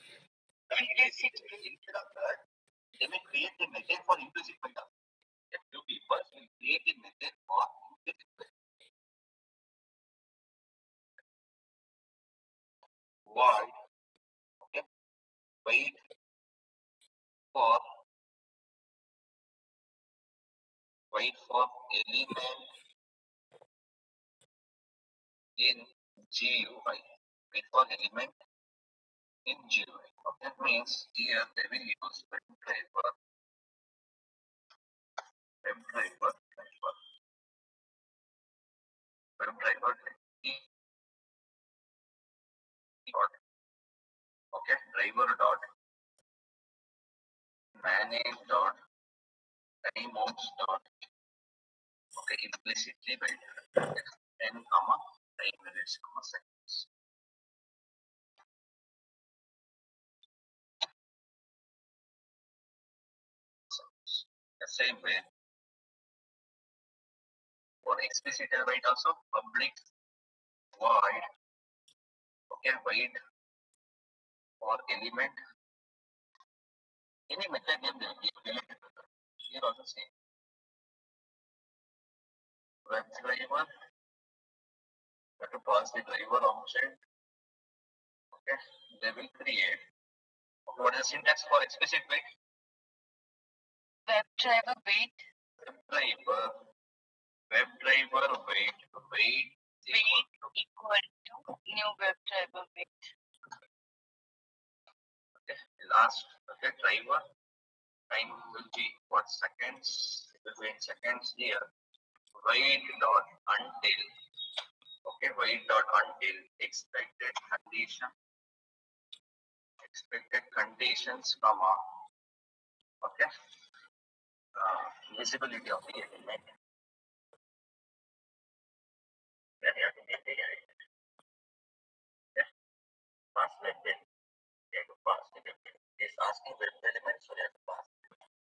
Instead of that, they may create the method for implicit method. A few people will create a method for implicit method. Void, okay, wait for element in GUI. Wait for element in GUI. Okay, that means here they will use WebDriver. Okay, driver dot manage dot timeouts dot, okay, implicitly by 10 comma 9 minutes comma seconds. The same way for explicit wait also, public void, okay, wait for element, any method name they will give related to that. Here also same. Web driver, have to pass the driver object. Okay, they will create. Okay, what is the syntax for explicit wait? WebDriver wait. WebDriver wait equal to new WebDriver wait. Okay, last, okay, driver time will be what, seconds? It will be in seconds here. Wait dot until, okay, wait dot until expected conditions, comma, okay, visibility of the element. Then you have to get the element. Okay, pass method. You have to pass the element. It's asking web element, so you have to pass the element.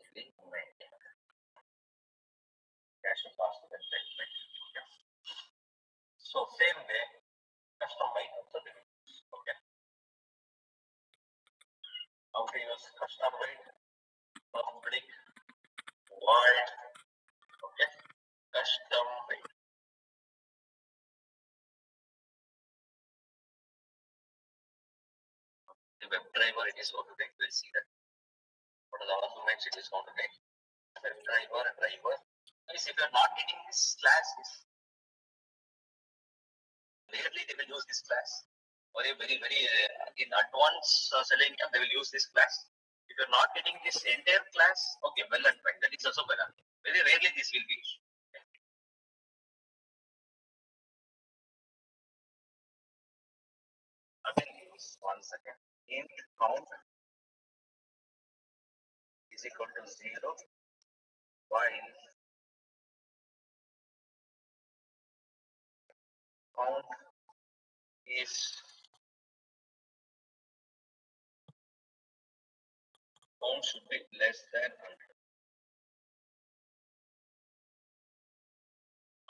You have to pass the web element. Okay. So same way, custom wait also there. Okay. How to use custom wait? Public void, okay, custom wait. The web driver it is going to take. We'll see that. What are the arguments it is going to take? Web driver and driver. If you're not getting this class, rarely they will use this class. Or a very in advanced Selenium, they will use this class. If you're not getting this entire class, okay, well and fine. That is also well and fine. Very rarely this will be. Again, use 1 second. Int count is equal to 0 while count is count should be less than 100.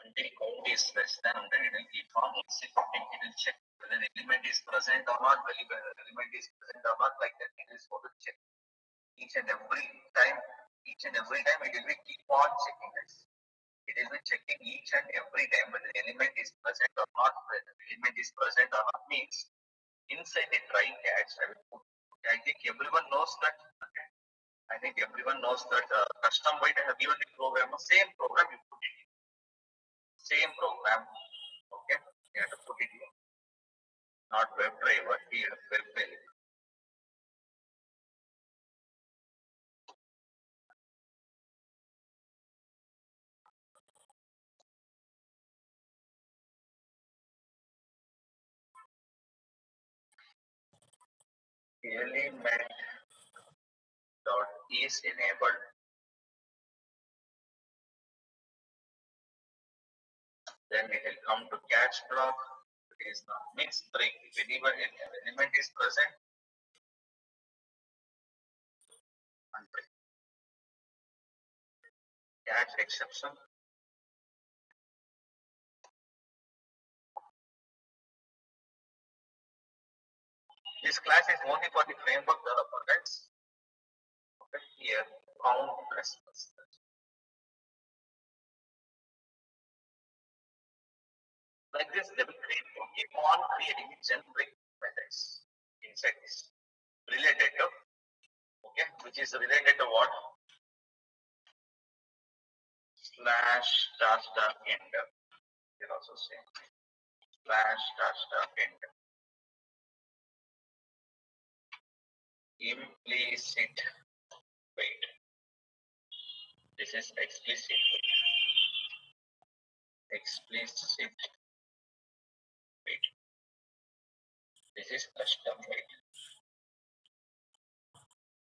Until count is less than 100, it will keep on executing. It will check whether the element is present or not, whether the element is present or not, like that. It is going to check each and every time. It will be keep on checking this. It will be checking each and every time whether the element is present or not. Whether the element is present or not means inside the try catch, I think everyone knows that. Okay? I think everyone knows that custom byte I have given the program, same program you put it in. Same program. Okay, you have to put it here. Not WebDriver, here WebElement. Element dot is enabled. Then it will come to catch block. It is not mixed break. Whenever an element is present, unbreak. Catch exception. This class is only for the framework developer, guys. Okay, here count plus. Like this, they will keep on creating generic methods inside this related to, okay, which is related to what? Slash dash dash end. You also say slash dash dash end. Implicit wait. This is explicit wait. Explicit wait. This is custom wait.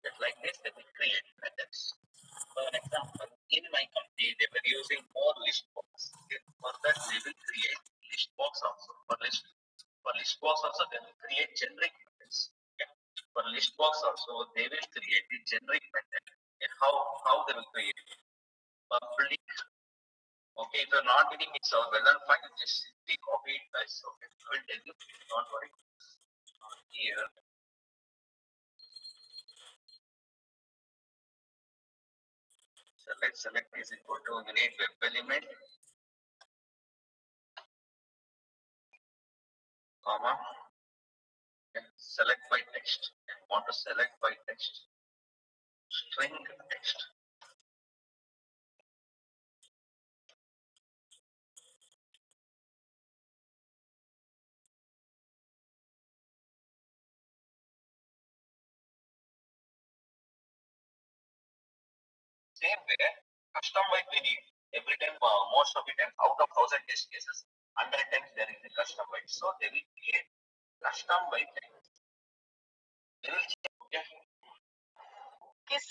Just like this, they will create methods. For an example, in my company, they were using more list box. For that, they will create list box also. For list box also, they will create generic methods. Okay? For list box also, they will create the generic method. And how they will create public. Okay, if you're not getting it, so well and fine, just simply copy it, guys. Okay, I will tell you. Don't worry. Here. So let's select is equal to unique web element, comma. Select by text. I want to select by text. String text. Same way, custom byte we need. Every time, most of the time, out of 1,000 test cases, 100 times there is a custom byte. So they will create custom byte. They will check. Okay. Yes,